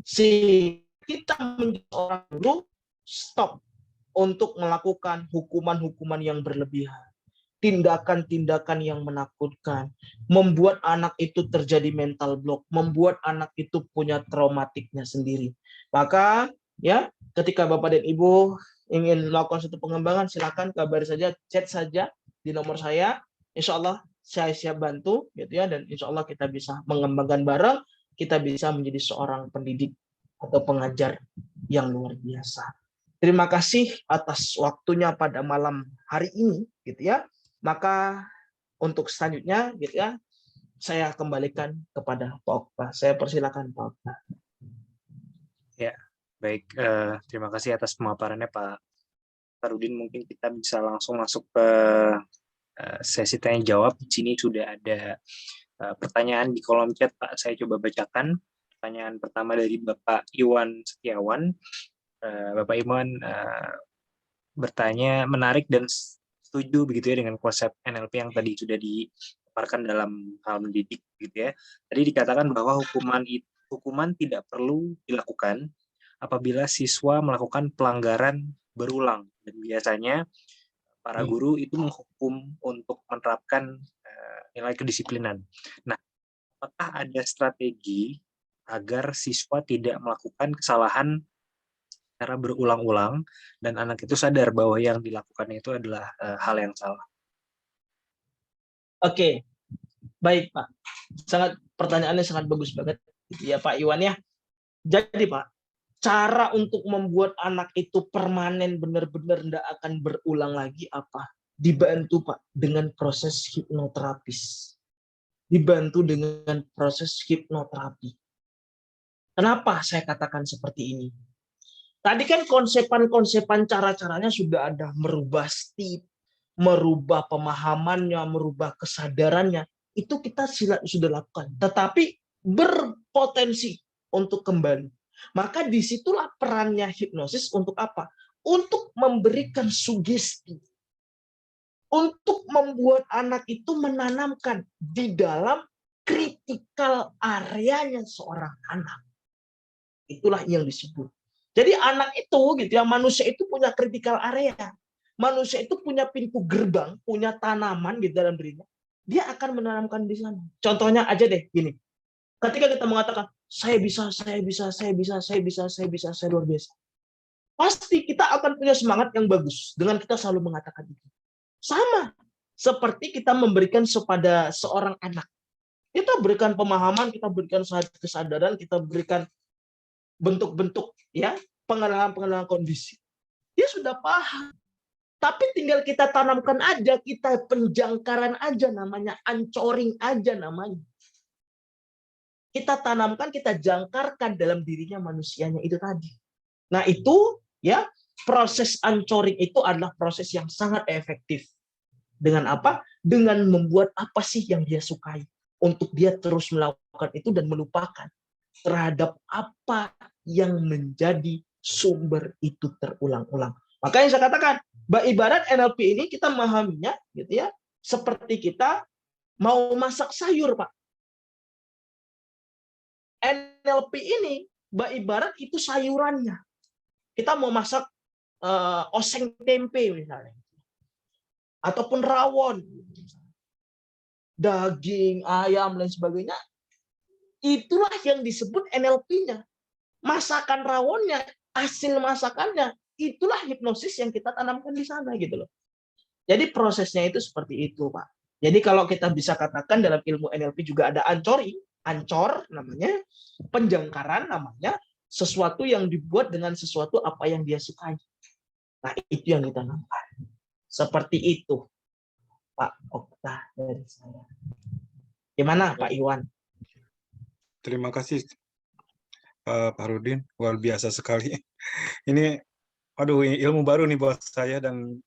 Sehingga kita menjadi orang guru stop untuk melakukan hukuman-hukuman yang berlebihan, tindakan-tindakan yang menakutkan, membuat anak itu terjadi mental block, membuat anak itu punya traumatiknya sendiri. Maka ya, ketika Bapak dan Ibu ingin melakukan suatu pengembangan, silakan kabari saja, chat saja di nomor saya. Insya Allah saya siap bantu, gitu ya, dan insya Allah kita bisa mengembangkan bareng, kita bisa menjadi seorang pendidik atau pengajar yang luar biasa. Terima kasih atas waktunya pada malam hari ini, gitu ya. Maka untuk selanjutnya, gitu ya, saya kembalikan kepada Pak Okta. Saya persilakan Pak Okta. Ya, baik. Terima kasih atas pemaparannya Pak Farudin. Mungkin kita bisa langsung masuk ke sesi tanya jawab. Di sini sudah ada pertanyaan di kolom chat Pak. Saya coba bacakan. Pertanyaan pertama dari Bapak Iwan Setiawan. Bapak Iwan bertanya, menarik dan setuju begitu ya dengan konsep NLP yang tadi sudah dipaparkan dalam hal mendidik gitu ya. Tadi dikatakan bahwa hukuman tidak perlu dilakukan apabila siswa melakukan pelanggaran berulang, dan biasanya para guru itu menghukum untuk menerapkan nilai kedisiplinan. Nah, apakah ada strategi agar siswa tidak melakukan kesalahan secara berulang-ulang dan anak itu sadar bahwa yang dilakukannya itu adalah hal yang salah? Oke, baik Pak. Pertanyaannya sangat bagus banget, ya Pak Iwan ya. Jadi Pak, cara untuk membuat anak itu permanen benar-benar tidak akan berulang lagi apa? Dibantu Pak dengan proses hipnoterapis. Dibantu dengan proses hipnoterapi. Kenapa saya katakan seperti ini? Tadi kan konsepan-konsepan cara-caranya sudah ada, merubah state, merubah pemahamannya, merubah kesadarannya. Itu kita sudah lakukan. Tetapi berpotensi untuk kembali. Maka disitulah perannya hipnosis untuk apa? Untuk memberikan sugesti. Untuk membuat anak itu menanamkan di dalam kritikal areanya seorang anak. Itulah yang disebut. Jadi anak itu gitu ya, manusia itu punya kritikal area. Manusia itu punya pintu gerbang, punya tanaman di dalam dirinya. Dia akan menanamkan di sana. Contohnya aja deh gini. Ketika kita mengatakan saya bisa, saya bisa, saya bisa, saya bisa, saya bisa, saya luar biasa. Pasti kita akan punya semangat yang bagus dengan kita selalu mengatakan itu. Sama seperti kita memberikan kepada seorang anak. Kita berikan pemahaman, kita berikan kesadaran, kita berikan bentuk-bentuk ya, pengenalan kondisi. Dia sudah paham. Tapi tinggal kita tanamkan aja, kita penjangkaran aja namanya, ancoring aja namanya. Kita tanamkan, kita jangkarkan dalam dirinya manusianya itu tadi. Nah, itu ya, proses ancoring itu adalah proses yang sangat efektif. Dengan apa? Dengan membuat apa sih yang dia sukai. untuk dia terus melakukan itu dan melupakan terhadap apa yang menjadi sumber itu terulang-ulang. Makanya saya katakan, ibarat NLP ini kita memahaminya gitu ya, seperti kita mau masak sayur, Pak. NLP ini ibarat itu sayurannya. Kita mau masak oseng tempe misalnya, ataupun rawon, daging, ayam, dan sebagainya. Itulah yang disebut NLP-nya. Masakan rawonnya, hasil masakannya, itulah hipnosis yang kita tanamkan di sana gitu loh. Jadi prosesnya itu seperti itu, Pak. Jadi kalau kita bisa katakan dalam ilmu NLP juga ada ancor namanya, penjangkaran namanya, sesuatu yang dibuat dengan sesuatu apa yang dia sukai. Nah, itu yang ditanamkan. Seperti itu, Pak Okta dari saya. Gimana, Pak Iwan? Terima kasih, Pak Rudin. Luar biasa sekali. Ini, aduh, ilmu baru nih buat saya, dan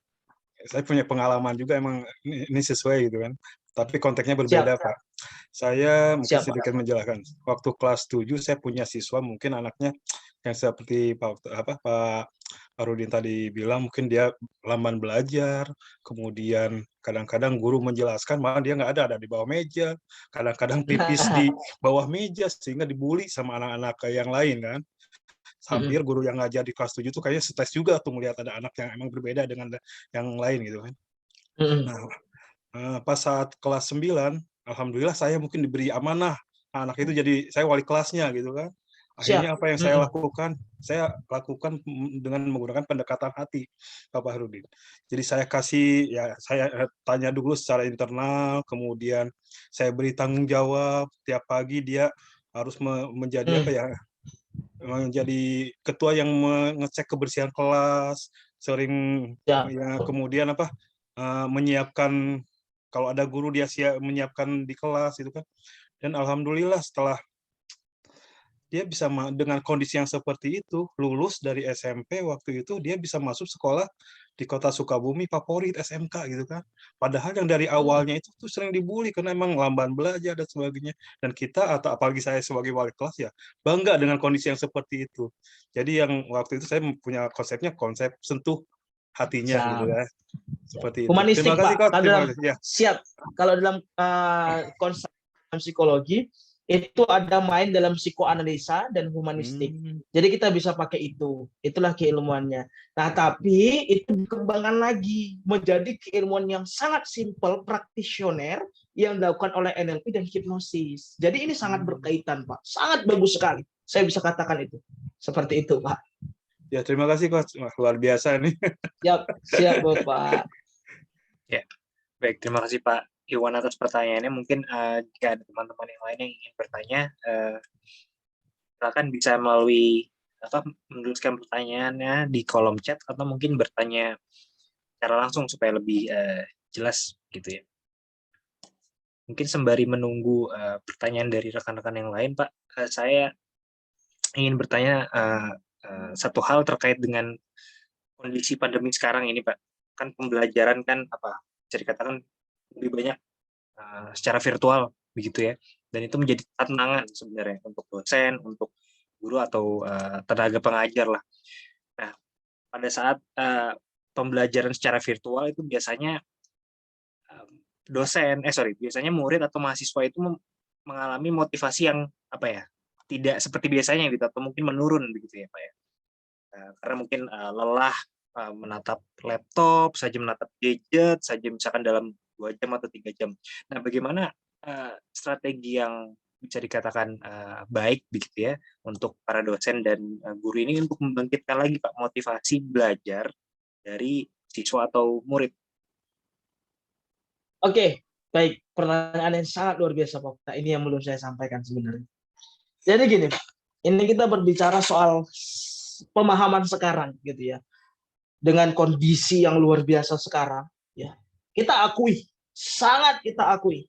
saya punya pengalaman juga, emang ini sesuai gitu kan. Tapi konteksnya berbeda, Siap. Pak. Saya mungkin Siap, sedikit menjelaskan. Waktu kelas 7 saya punya siswa, mungkin anaknya yang seperti Pak Rudin tadi bilang, mungkin dia lamban belajar, kemudian kadang-kadang guru menjelaskan malah dia nggak ada di bawah meja, kadang-kadang pipis di bawah meja sehingga dibully sama anak-anak yang lain kan. Hampir guru yang ngajar di kelas 7 tuh kayaknya stres juga tuh melihat ada anak yang emang berbeda dengan yang lain gitu kan. Nah, pas saat kelas 9, alhamdulillah saya mungkin diberi amanah anak itu jadi saya wali kelasnya gitu kan. Akhirnya apa yang saya lakukan? Saya lakukan dengan menggunakan pendekatan hati, Pak Rudin. Jadi saya kasih, ya saya tanya dulu secara internal, kemudian saya beri tanggung jawab tiap pagi dia harus menjadi apa ya? Menjadi ketua yang mengecek kebersihan kelas, sering ya, kemudian apa? Menyiapkan kalau ada guru dia menyiapkan di kelas itu kan. Dan alhamdulillah setelah dia bisa dengan kondisi yang seperti itu lulus dari SMP waktu itu dia bisa masuk sekolah di kota Sukabumi favorit SMK gitu kan. Padahal yang dari awalnya itu tuh sering dibully karena emang lamban belajar dan sebagainya. Dan kita atau apalagi saya sebagai wali kelas ya bangga dengan kondisi yang seperti itu. Jadi yang waktu itu saya punya konsep sentuh hatinya gitu ya. Seperti itu. Humanistik, Terima kasih, Pak. Coach. Terima kasih. Ya. Siap. Kalau dalam konsep psikologi itu ada main dalam psikoanalisa dan humanistik. Jadi kita bisa pakai itu. Itulah keilmuannya. Nah, tapi itu dikembangkan lagi menjadi keilmuan yang sangat simpel, praktisioner yang dilakukan oleh NLP dan hipnosis. Jadi ini sangat berkaitan, Pak. Sangat bagus sekali. Saya bisa katakan itu. Seperti itu, Pak. Ya, terima kasih, Coach. Wah, luar biasa nih. Siap, Bapak. Ya, baik. Terima kasih, Pak Iwan atas pertanyaannya. Mungkin jika ada teman-teman yang lain yang ingin bertanya, silakan bisa melalui menuliskan pertanyaannya di kolom chat atau mungkin bertanya secara langsung supaya lebih jelas gitu ya. Mungkin sembari menunggu pertanyaan dari rekan-rekan yang lain, Pak, saya ingin bertanya satu hal terkait dengan kondisi pandemi sekarang ini, Pak. Kan pembelajaran kan bisa dikatakan lebih banyak secara virtual begitu ya, dan itu menjadi tantangan sebenarnya untuk dosen, untuk guru atau tenaga pengajar lah. Nah, pada saat pembelajaran secara virtual itu biasanya biasanya murid atau mahasiswa itu mengalami motivasi yang tidak seperti biasanya gitu, atau mungkin menurun begitu ya, Pak ya. Karena mungkin lelah menatap laptop, saja menatap gadget, saja misalkan dalam 2 jam atau 3 jam. Nah, bagaimana strategi yang bisa dikatakan baik begitu ya untuk para dosen dan guru ini untuk membangkitkan lagi, Pak, motivasi belajar dari siswa atau murid? Oke, baik. Pertanyaan yang sangat luar biasa, Pak. Nah, ini yang belum saya sampaikan sebenarnya. Jadi gini, Pak. Ini kita berbicara soal pemahaman sekarang gitu ya. Dengan kondisi yang luar biasa sekarang, ya. Kita akui, sangat kita akui,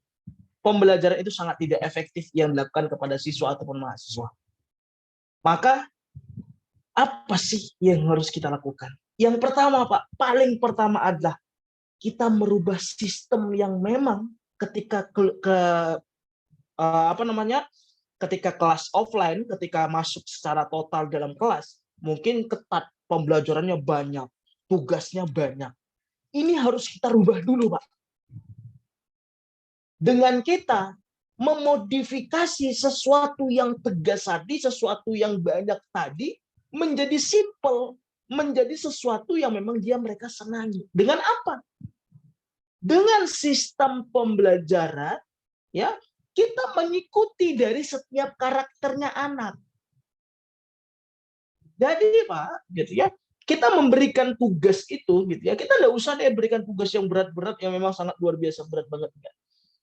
pembelajaran itu sangat tidak efektif yang dilakukan kepada siswa ataupun mahasiswa. Maka apa sih yang harus kita lakukan? Yang pertama, Pak, paling pertama adalah kita merubah sistem yang memang ketika ketika kelas offline, ketika masuk secara total dalam kelas, mungkin ketat, pembelajarannya banyak, tugasnya banyak. Ini harus kita rubah dulu, Pak. Dengan kita memodifikasi sesuatu yang tegas tadi, sesuatu yang banyak tadi, menjadi simple, menjadi sesuatu yang memang mereka senangi. Dengan apa? Dengan sistem pembelajaran, ya, kita mengikuti dari setiap karakternya anak. Jadi, Pak, gitu ya, kita memberikan tugas itu, gitu ya, kita nggak usah deh berikan tugas yang berat-berat yang memang sangat luar biasa berat banget, enggak.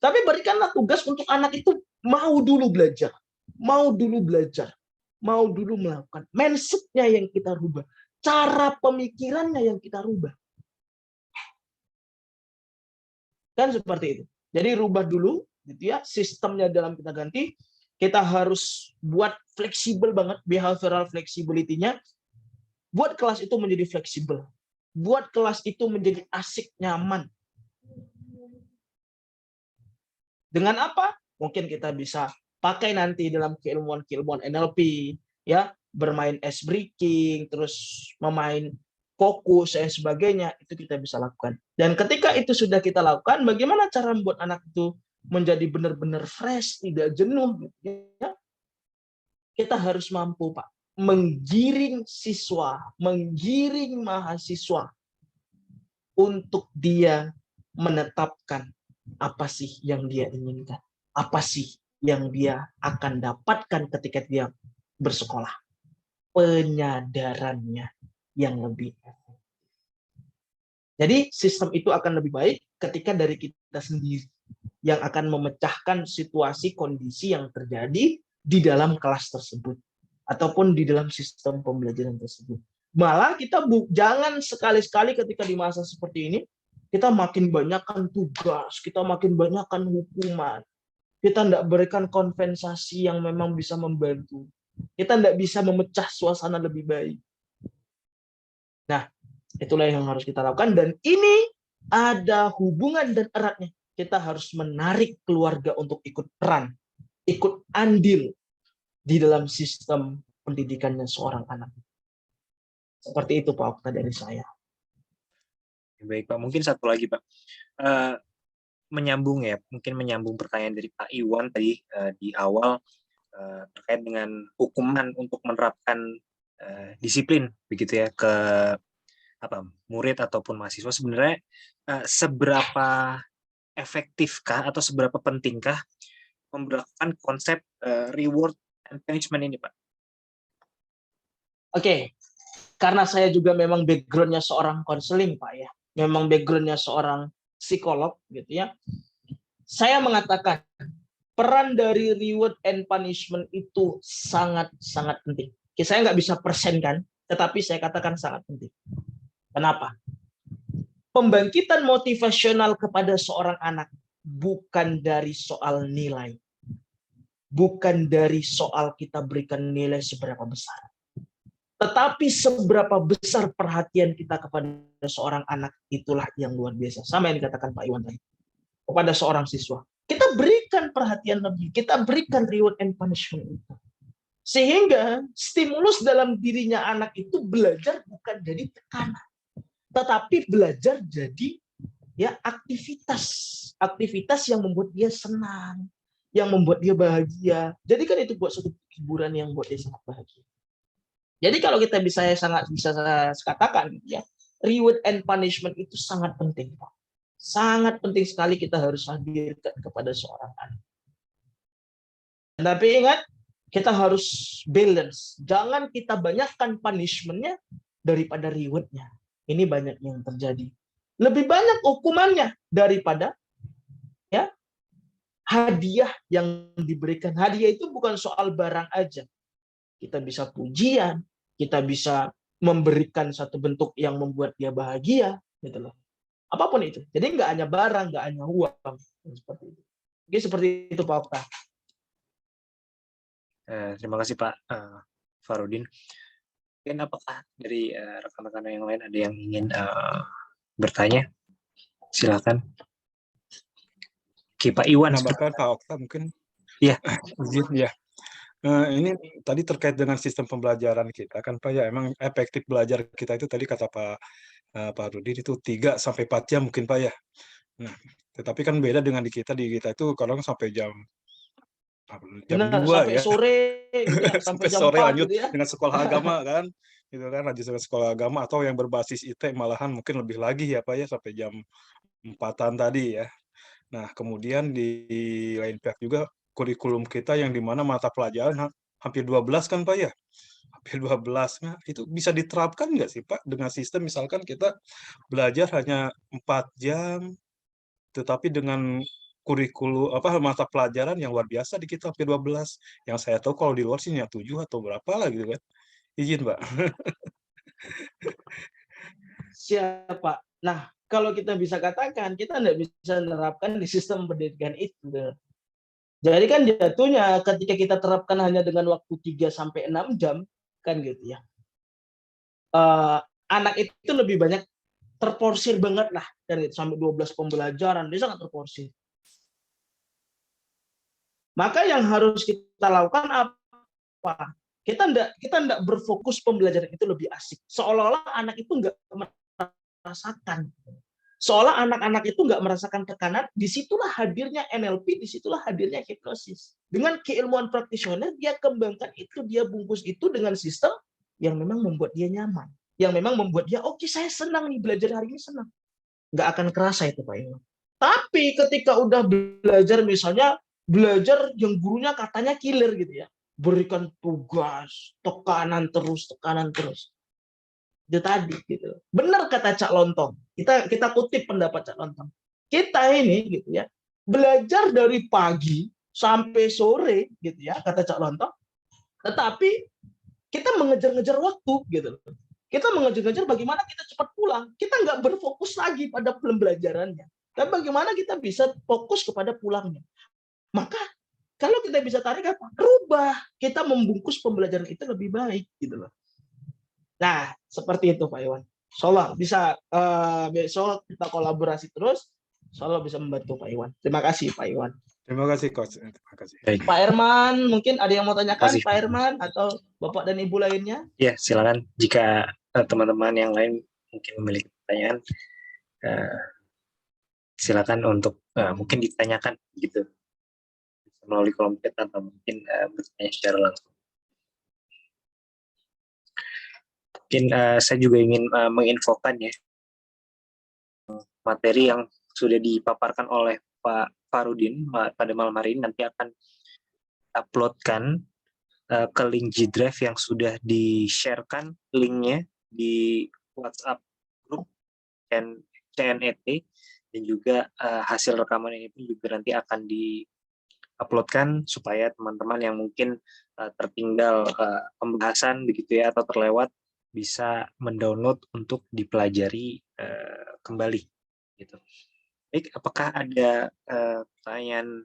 Tapi berikanlah tugas untuk anak itu mau dulu belajar, mau dulu belajar, mau dulu melakukan. Mindset-nya yang kita rubah, cara pemikirannya yang kita rubah. Kan seperti itu. Jadi rubah dulu, gitu ya, sistemnya dalam kita ganti. Kita harus buat fleksibel banget, behavioral flexibility-nya. Buat kelas itu menjadi fleksibel. Buat kelas itu menjadi asik, nyaman. Dengan apa? Mungkin kita bisa pakai nanti dalam keilmuan NLP, ya, bermain ice breaking, terus memain fokus dan sebagainya, itu kita bisa lakukan. Dan ketika itu sudah kita lakukan, bagaimana cara membuat anak itu menjadi benar-benar fresh, tidak jenuh, ya? Kita harus mampu, Pak, menggiring siswa, menggiring mahasiswa untuk dia menetapkan apa sih yang dia inginkan, apa sih yang dia akan dapatkan ketika dia bersekolah. Penyadarannya yang lebih efektif. Jadi sistem itu akan lebih baik ketika dari kita sendiri yang akan memecahkan situasi kondisi yang terjadi di dalam kelas tersebut ataupun di dalam sistem pembelajaran tersebut. Malah kita jangan sekali-sekali ketika di masa seperti ini kita makin banyakkan tugas, kita makin banyakkan hukuman, kita tidak berikan kompensasi yang memang bisa membantu, kita tidak bisa memecah suasana lebih baik. Nah, itulah yang harus kita lakukan, dan ini ada hubungan dan eratnya. Kita harus menarik keluarga untuk ikut peran, ikut andil di dalam sistem pendidikannya seorang anak. Seperti itu, Pak Okta, dari saya. Baik, Pak. Mungkin satu lagi, Pak. Menyambung pertanyaan dari Pak Iwan tadi di awal terkait dengan hukuman untuk menerapkan disiplin begitu ya ke murid ataupun mahasiswa. Sebenarnya seberapa efektifkah atau seberapa pentingkah memberlakukan konsep reward and punishment ini, Pak? Oke, karena saya juga memang background-nya seorang konseling, Pak, ya. Memang background-nya seorang psikolog, gitu ya. Saya mengatakan peran dari reward and punishment itu sangat-sangat penting. Saya nggak bisa persenkan, tetapi saya katakan sangat penting. Kenapa? Pembangkitan motivasional kepada seorang anak bukan dari soal nilai. Bukan dari soal kita berikan nilai seberapa besar. Tetapi seberapa besar perhatian kita kepada seorang anak, itulah yang luar biasa. Sama yang dikatakan Pak Iwan tadi. Kepada seorang siswa. Kita berikan perhatian lebih. Kita berikan reward and punishment itu. Sehingga stimulus dalam dirinya anak itu belajar bukan jadi tekanan. Tetapi belajar jadi ya aktivitas yang membuat dia senang, yang membuat dia bahagia. Jadi kan itu buat suatu hiburan yang membuat dia sangat bahagia. Jadi kalau kita bisa katakan ya, reward and punishment itu sangat penting, Pak. Sangat penting sekali kita harus hadirkan kepada seorang anak. Tapi ingat, kita harus balance. Jangan kita banyakkan punishment-nya daripada reward-nya. Ini banyak yang terjadi. Lebih banyak hukumannya daripada ya hadiah yang diberikan. Hadiah itu bukan soal barang aja. Kita bisa pujian, kita bisa memberikan satu bentuk yang membuat dia bahagia, gitu loh. Apapun itu. Jadi nggak hanya barang, nggak hanya uang, seperti itu. Jadi seperti itu, Pak Okta. Terima kasih, Pak Farudin. Mungkin apakah dari rekan-rekan yang lain ada yang ingin bertanya? Silakan. Oke, Pak Iwan. Nambahkan Pak Okta mungkin. Izin ya. Ini tadi terkait dengan sistem pembelajaran kita kan Pak ya, emang efektif belajar kita itu tadi kata Pak Rudi itu 3 sampai 4 jam mungkin Pak ya. Nah, tetapi kan beda dengan di kita itu kadang sampai jam Benar, 2 sampai ya, sore gitu ya, sampai sampai jam sore 4 lanjut gitu ya. dengan sekolah agama kan. Gitu kan, lanjut dengan sekolah agama atau yang berbasis IT malahan mungkin lebih lagi ya Pak ya, sampai jam 4-an tadi ya. Nah, kemudian di lain pihak juga kurikulum kita yang di mana mata pelajaran hampir 12 kan Pak ya? Hampir 12. Nah, itu bisa diterapkan nggak sih Pak dengan sistem misalkan kita belajar hanya 4 jam, tetapi dengan mata pelajaran yang luar biasa di kita hampir 12. Yang saya tahu kalau di luar sih hanya 7 atau berapa lah gitu kan. Izin Pak. Siapa? Nah, kalau kita bisa katakan, kita tidak bisa menerapkan di sistem pendidikan itu. Jadi kan jatuhnya ketika kita terapkan hanya dengan waktu 3 sampai 6 jam, kan gitu ya. Anak itu lebih banyak terporsir banget lah, kan gitu, sampai 12 pembelajaran, dia sangat terporsir. Maka yang harus kita lakukan apa? Kita enggak berfokus pembelajaran itu lebih asik. Seolah-olah anak itu enggak merasakan. Seolah anak-anak itu nggak merasakan tekanan, disitulah hadirnya NLP, disitulah hadirnya hipnosis. Dengan keilmuan praktisioner, dia kembangkan itu, dia bungkus itu dengan sistem yang memang membuat dia nyaman. Yang memang membuat dia, oke, saya senang nih, belajar hari ini senang. Nggak akan kerasa itu, Pak Iwan. Tapi ketika udah belajar, misalnya, belajar yang gurunya katanya killer gitu ya, berikan tugas, tekanan terus. Itu tadi gitu. Benar kata Cak Lontong. Kita kutip pendapat Cak Lontong. Kita ini gitu ya, belajar dari pagi sampai sore gitu ya, kata Cak Lontong. Tetapi kita mengejar-ngejar waktu gitu. Kita mengejar-ngejar bagaimana kita cepat pulang. Kita nggak berfokus lagi pada pembelajarannya. Dan bagaimana kita bisa fokus kepada pulangnya. Maka kalau kita bisa tarik apa? Rubah. Kita membungkus pembelajaran kita lebih baik gitu loh. Nah, seperti itu Pak Iwan. Insyaallah bisa besok kita kolaborasi terus. Insyaallah bisa membantu Pak Iwan. Terima kasih Pak Iwan. Terima kasih Coach. Terima kasih. Baik, Pak Herman, mungkin ada yang mau terima tanyakan kasih. Pak Herman atau Bapak dan Ibu lainnya? Ya, silakan jika teman-teman yang lain mungkin memiliki pertanyaan, silakan untuk mungkin ditanyakan gitu melalui kolom chat atau mungkin bertanya secara langsung. Mungkin saya juga ingin menginfokan ya materi yang sudah dipaparkan oleh Pak Farudin pada malam hari ini nanti akan uploadkan ke link G-Drive yang sudah di-sharekan linknya di WhatsApp grup CNET, dan juga hasil rekaman ini pun juga nanti akan di-uploadkan supaya teman-teman yang mungkin tertinggal pembahasan begitu ya atau terlewat bisa mendownload untuk dipelajari kembali gitu. Baik, apakah ada pertanyaan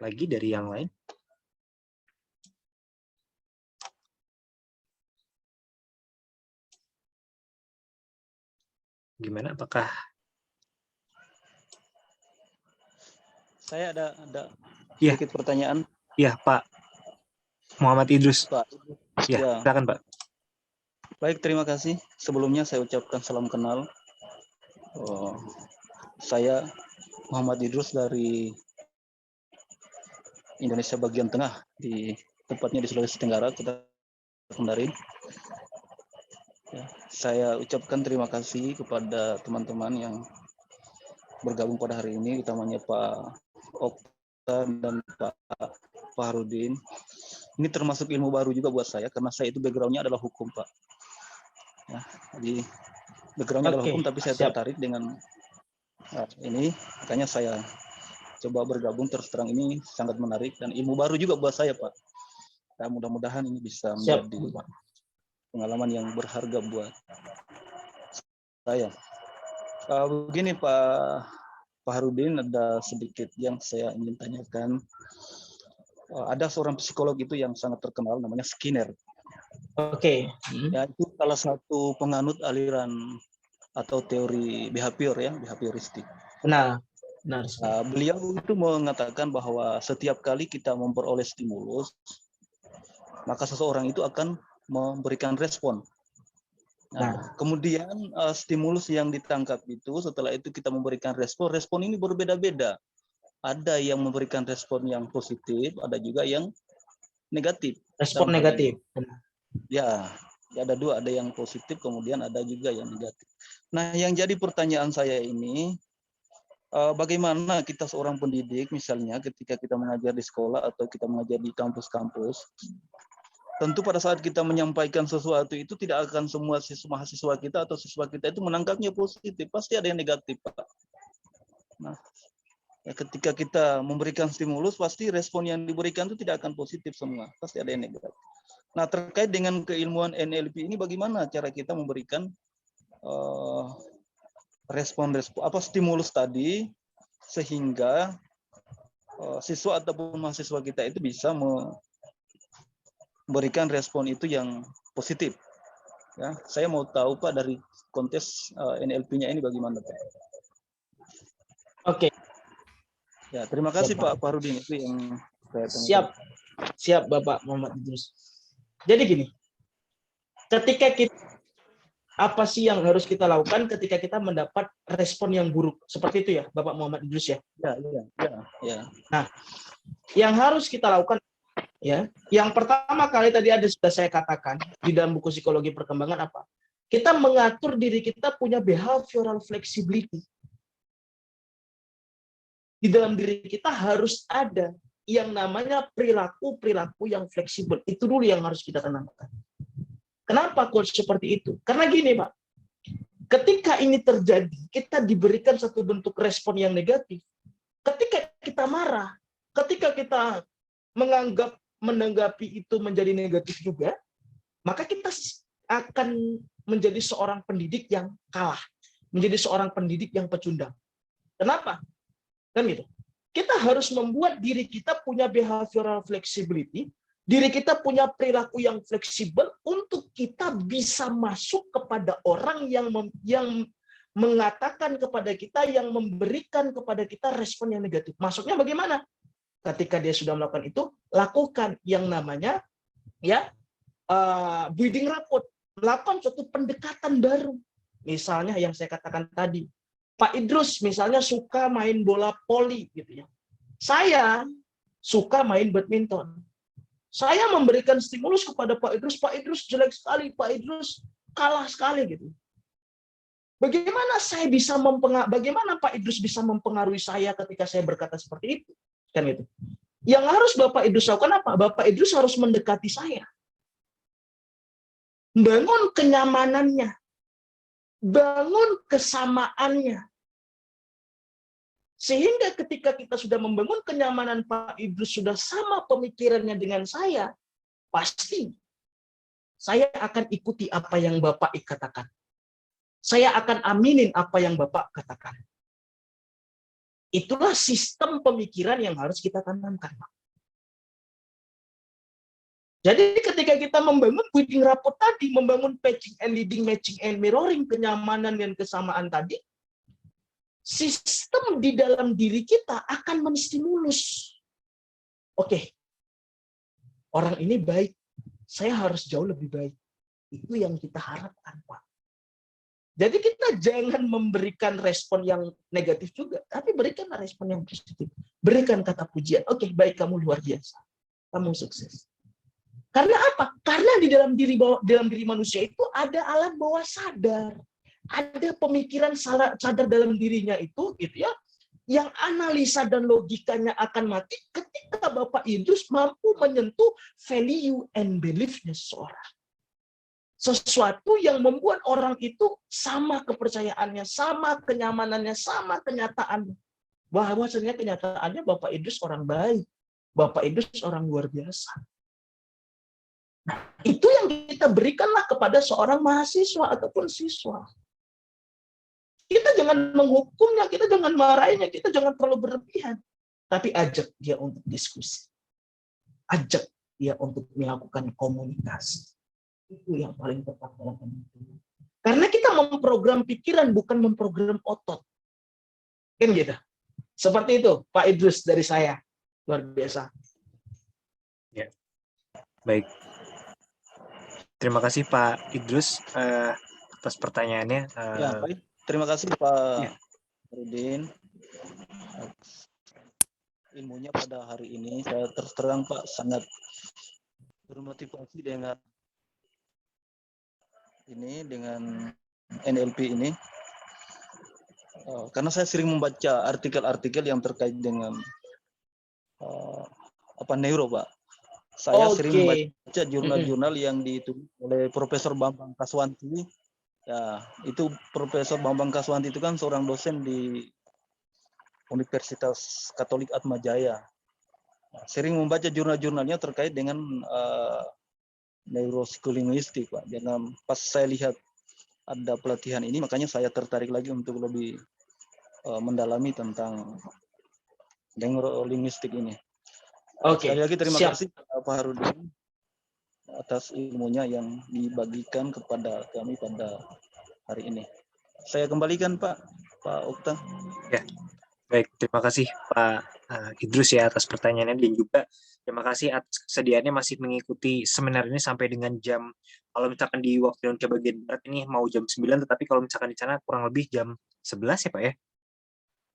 lagi dari yang lain? Gimana? Apakah saya ada Iya. sedikit pertanyaan, ya Pak Muhammad Idrus? Pak? Ya, Ya. silakan Pak. Baik, terima kasih. Sebelumnya saya ucapkan salam kenal. Saya Muhammad Idrus dari Indonesia bagian tengah, tepatnya di Sulawesi Tenggara, Kota Kendari. Ya, saya ucapkan terima kasih kepada teman-teman yang bergabung pada hari ini, utamanya Pak Okta dan Pak Farudin. Ini termasuk ilmu baru juga buat saya, karena saya itu background-nya adalah hukum, Pak. Ya, jadi background-nya adalah hukum, tapi saya tertarik dengan ini, makanya saya coba bergabung. Terus terang ini sangat menarik dan ilmu baru juga buat saya, Pak. Dan mudah-mudahan ini bisa menjadi pengalaman yang berharga buat saya. Begini Pak Farudin, ada sedikit yang saya ingin tanyakan. Ada seorang psikolog itu yang sangat terkenal, namanya Skinner. Oke. Ya, itu salah satu penganut aliran atau teori behavior ya, behavioristik. Benar. Benar sekali. Beliau itu mengatakan bahwa setiap kali kita memperoleh stimulus, maka seseorang itu akan memberikan respon. Nah, kemudian stimulus yang ditangkap itu, setelah itu kita memberikan respon, respon ini berbeda-beda. Ada yang memberikan respon yang positif, ada juga yang negatif. Respon Dalam hal negatif. ini. Ya, ada dua, ada yang positif, kemudian ada juga yang negatif. Nah, yang jadi pertanyaan saya ini, bagaimana kita seorang pendidik, misalnya ketika kita mengajar di sekolah atau kita mengajar di kampus-kampus, tentu pada saat kita menyampaikan sesuatu itu tidak akan semua mahasiswa kita atau siswa kita itu menangkapnya positif, pasti ada yang negatif, Pak. Nah, ketika kita memberikan stimulus, pasti respon yang diberikan itu tidak akan positif semua, pasti ada yang negatif. Nah, terkait dengan keilmuan NLP ini, bagaimana cara kita memberikan respon-respon stimulus tadi sehingga siswa ataupun mahasiswa kita itu bisa memberikan respon itu yang positif. Ya, saya mau tahu Pak dari konteks NLP-nya ini bagaimana Pak? Oke. Ya, terima kasih Pak Farudin, itu yang saya tanyakan. Siap Bapak Muhammad Idrus. Jadi gini, ketika kita apa sih yang harus kita lakukan ketika kita mendapat respon yang buruk? Seperti itu ya, Bapak Muhammad Idrus ya? Ya. Nah, yang harus kita lakukan ya, yang pertama kali tadi sudah saya katakan di dalam buku psikologi perkembangan apa? Kita mengatur diri kita punya behavioral flexibility. Di dalam diri kita harus ada yang namanya perilaku yang fleksibel. Itu dulu yang harus kita tanamkan. Kenapa kok seperti itu? Karena gini, Pak. Ketika ini terjadi, kita diberikan satu bentuk respon yang negatif. Ketika kita marah, ketika kita menanggapi itu menjadi negatif juga, maka kita akan menjadi seorang pendidik yang kalah, menjadi seorang pendidik yang pecundang. Kenapa? Kan gitu. Kita harus membuat diri kita punya behavioral flexibility, diri kita punya perilaku yang fleksibel untuk kita bisa masuk kepada orang yang mengatakan kepada kita, yang memberikan kepada kita respon yang negatif. Maksudnya bagaimana? Ketika dia sudah melakukan itu, lakukan yang namanya building rapport, melakukan suatu pendekatan baru. Misalnya yang saya katakan tadi, Pak Idrus misalnya suka main bola voli gitu ya. Saya suka main badminton. Saya memberikan stimulus kepada Pak Idrus jelek sekali, Pak Idrus kalah sekali gitu. Bagaimana Pak Idrus bisa mempengaruhi saya ketika saya berkata seperti itu? Kan itu. Yang harus Bapak Idrus lakukan apa? Bapak Idrus harus mendekati saya. Bangun kenyamanannya. Bangun kesamaannya. Sehingga ketika kita sudah membangun kenyamanan, Pak Idrus sudah sama pemikirannya dengan saya, pasti saya akan ikuti apa yang Bapak katakan. Saya akan aminin apa yang Bapak katakan. Itulah sistem pemikiran yang harus kita tanamkan. Jadi ketika kita membangun building rapport tadi, membangun patching and leading, matching and mirroring, kenyamanan dan kesamaan tadi, sistem di dalam diri kita akan menstimulus. Oke, orang ini baik, saya harus jauh lebih baik. Itu yang kita harapkan, Pak. Jadi kita jangan memberikan respon yang negatif juga, tapi berikanlah respon yang positif. Berikan kata pujian. Oke, baik, kamu luar biasa. Kamu sukses. Karena apa? Karena di dalam diri manusia itu ada alam bawah sadar. Ada pemikiran sadar dalam dirinya itu gitu ya, yang analisa dan logikanya akan mati ketika Bapak Idrus mampu menyentuh value and belief-nya seseorang. Sesuatu yang membuat orang itu sama kepercayaannya, sama kenyamanannya, sama kenyataannya. Bahwa sebenarnya kenyataannya Bapak Idrus orang baik, Bapak Idrus orang luar biasa. Nah, itu yang kita berikanlah kepada seorang mahasiswa ataupun siswa. Kita jangan menghukumnya, kita jangan marahinnya, kita jangan terlalu berlebihan. Tapi ajak dia untuk diskusi. Ajak dia untuk melakukan komunikasi. Itu yang paling tepat dalam pemikiran. Karena kita memprogram pikiran, bukan memprogram otot. Kan gitu. Seperti itu, Pak Idrus dari saya. Luar biasa. Baik. Terima kasih Pak Idrus atas pertanyaannya. Ya, baik. Terima kasih Pak Ya. Rudin. Ilmunya pada hari ini saya terus terang Pak sangat bermotivasi dengan NLP ini. Karena saya sering membaca artikel-artikel yang terkait dengan neuro, Pak. Saya sering membaca jurnal-jurnal yang ditulis oleh Profesor Bambang Kaswanti. Ya, itu Profesor Bambang Kaswanti itu kan seorang dosen di Universitas Katolik Atmajaya. Sering membaca jurnal-jurnalnya terkait dengan neuropsikolinguistik, Pak. Dan pas saya lihat ada pelatihan ini, makanya saya tertarik lagi untuk lebih mendalami tentang neurolinguistik ini. Sekali lagi terima kasih Pak Harudin atas ilmunya yang dibagikan kepada kami pada hari ini. Saya kembalikan Pak Okta. Ya, baik. Terima kasih Pak Idrus ya atas pertanyaannya, dan juga terima kasih atas kesediaannya masih mengikuti seminar ini sampai dengan jam, kalau misalkan di waktu Indonesia bagian Barat ini mau jam 9, tetapi kalau misalkan di sana kurang lebih jam 11 ya Pak ya?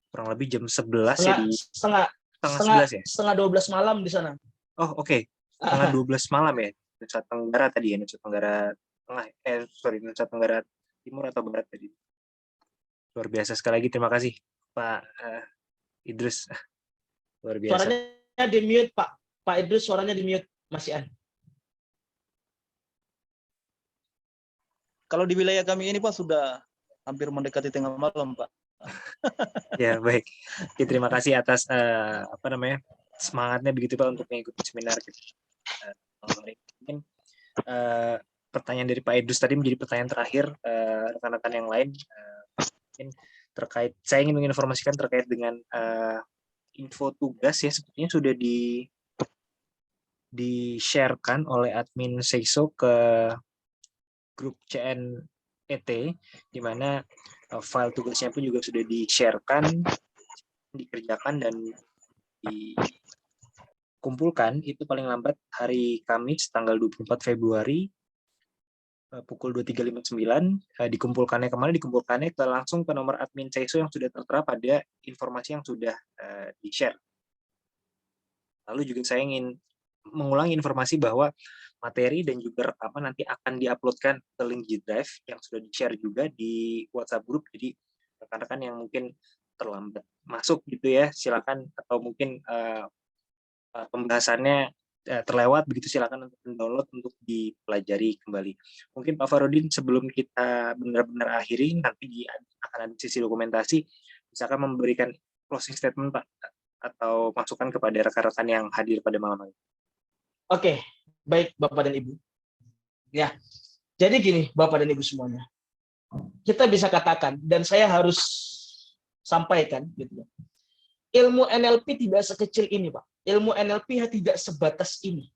Kurang lebih jam 11 ya di setengah 11 ya? Setengah 12 malam di sana. Oh, oke. Setengah 12 malam ya? Nusa Tenggara tadi ya, Nusa Tenggara Tengah. Nusa Tenggara Timur atau Barat tadi. Luar biasa sekali lagi, terima kasih Pak Idrus. Luar biasa. Suaranya di mute Pak. Pak Idrus suaranya di mute, masih ada. Kalau di wilayah kami ini Pak sudah hampir mendekati tengah malam Pak. Ya, baik. Oke, terima kasih atas semangatnya begitu Pak untuk mengikuti seminar kita. Mungkin pertanyaan dari Pak Idrus tadi menjadi pertanyaan terakhir. Rekan-rekan yang lain mungkin terkait, saya ingin menginformasikan terkait dengan info tugas ya, sepertinya sudah di-sharekan oleh admin Seiso ke grup CNET, di mana file tugasnya pun juga sudah di-sharekan, dikerjakan dan dikumpulkan itu paling lambat hari Kamis tanggal 24 Februari pukul 23.59. Dikumpulkannya kemana? Dikumpulkannya langsung ke nomor admin Seiso yang sudah tertera pada informasi yang sudah di-share. Lalu juga saya ingin mengulangi informasi bahwa materi dan juga rekaman nanti akan diuploadkan ke link G Drive yang sudah di-share juga di WhatsApp group. Jadi rekan-rekan yang mungkin terlambat masuk gitu ya, silakan, atau mungkin pembahasannya terlewat begitu, silakan untuk download untuk dipelajari kembali. Mungkin Pak Farudin, sebelum kita benar-benar akhiri, nanti akan ada sisi dokumentasi, misalkan memberikan closing statement Pak, atau masukan kepada rekan-rekan yang hadir pada malam hari. Oke, baik Bapak dan Ibu. Ya, jadi gini Bapak dan Ibu semuanya, kita bisa katakan, dan saya harus sampaikan, gitu ya, ilmu NLP tidak sekecil ini Pak. Ilmu NLP tidak sebatas ini.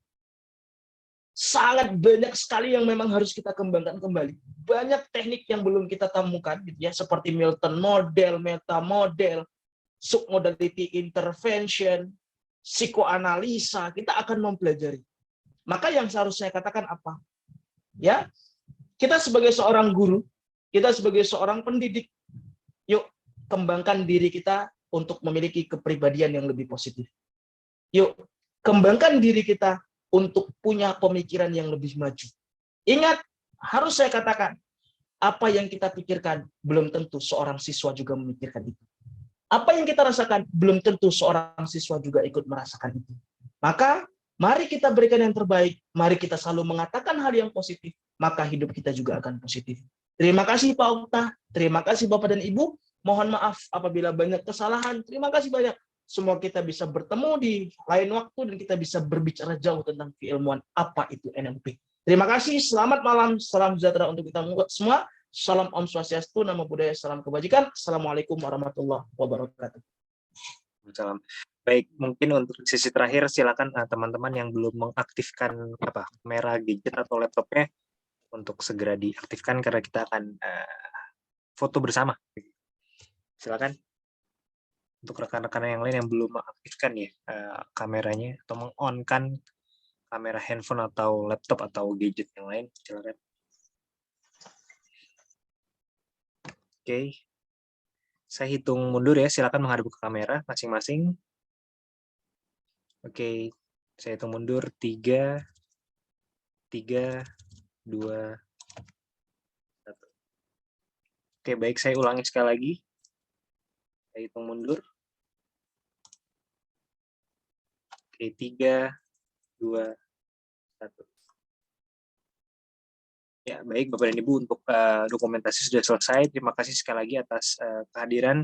Sangat banyak sekali yang memang harus kita kembangkan kembali. Banyak teknik yang belum kita temukan, gitu ya, seperti Milton model, meta model, submodality intervention, psikoanalisa, kita akan mempelajari. Maka yang seharusnya saya katakan apa? Ya, kita sebagai seorang guru, kita sebagai seorang pendidik, yuk kembangkan diri kita untuk memiliki kepribadian yang lebih positif. Yuk, kembangkan diri kita untuk punya pemikiran yang lebih maju. Ingat, harus saya katakan, apa yang kita pikirkan belum tentu seorang siswa juga memikirkan itu. Apa yang kita rasakan belum tentu seorang siswa juga ikut merasakan itu. Maka, mari kita berikan yang terbaik, mari kita selalu mengatakan hal yang positif, maka hidup kita juga akan positif. Terima kasih Pak Okta, terima kasih Bapak dan Ibu. Mohon maaf apabila banyak kesalahan. Terima kasih banyak. Semua kita bisa bertemu di lain waktu dan kita bisa berbicara jauh tentang keilmuan apa itu NLP. Terima kasih, selamat malam, salam sejahtera untuk kita semua. Salam Om Swastiastu, Namo Buddhaya, salam kebajikan. Assalamualaikum warahmatullahi wabarakatuh. Salam. Baik, mungkin untuk sesi terakhir silakan teman-teman yang belum mengaktifkan kamera gadget atau laptopnya untuk segera diaktifkan karena kita akan foto bersama. Silakan. Untuk rekan-rekan yang lain yang belum mengaktifkan ya kameranya atau meng-on-kan kamera handphone atau laptop atau gadget yang lain, silakan. Oke. Saya hitung mundur ya, silakan menghadap ke kamera masing-masing. Oke, saya hitung mundur 3, 2, 1. Oke, baik, saya ulangi sekali lagi. Saya hitung mundur. Oke, 3, 2, 1. Ya, baik Bapak dan Ibu, untuk dokumentasi sudah selesai. Terima kasih sekali lagi atas kehadiran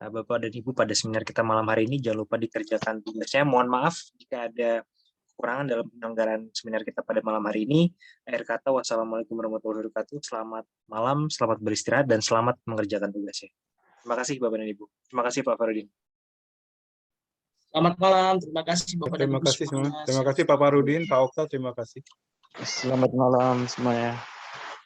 Bapak dan Ibu pada seminar kita malam hari ini. Jangan lupa dikerjakan tugasnya. Mohon maaf jika ada kekurangan dalam penyelenggaraan seminar kita pada malam hari ini. Akhir kata, wassalamualaikum warahmatullahi wabarakatuh. Selamat malam, selamat beristirahat, dan selamat mengerjakan tugasnya. Terima kasih Bapak dan Ibu. Terima kasih Pak Farudin. Selamat malam, terima kasih Bapak dan Terima Ibu kasih semua. semuanya. Terima kasih Pak Farudin, Pak Okta, terima kasih. Selamat malam semuanya.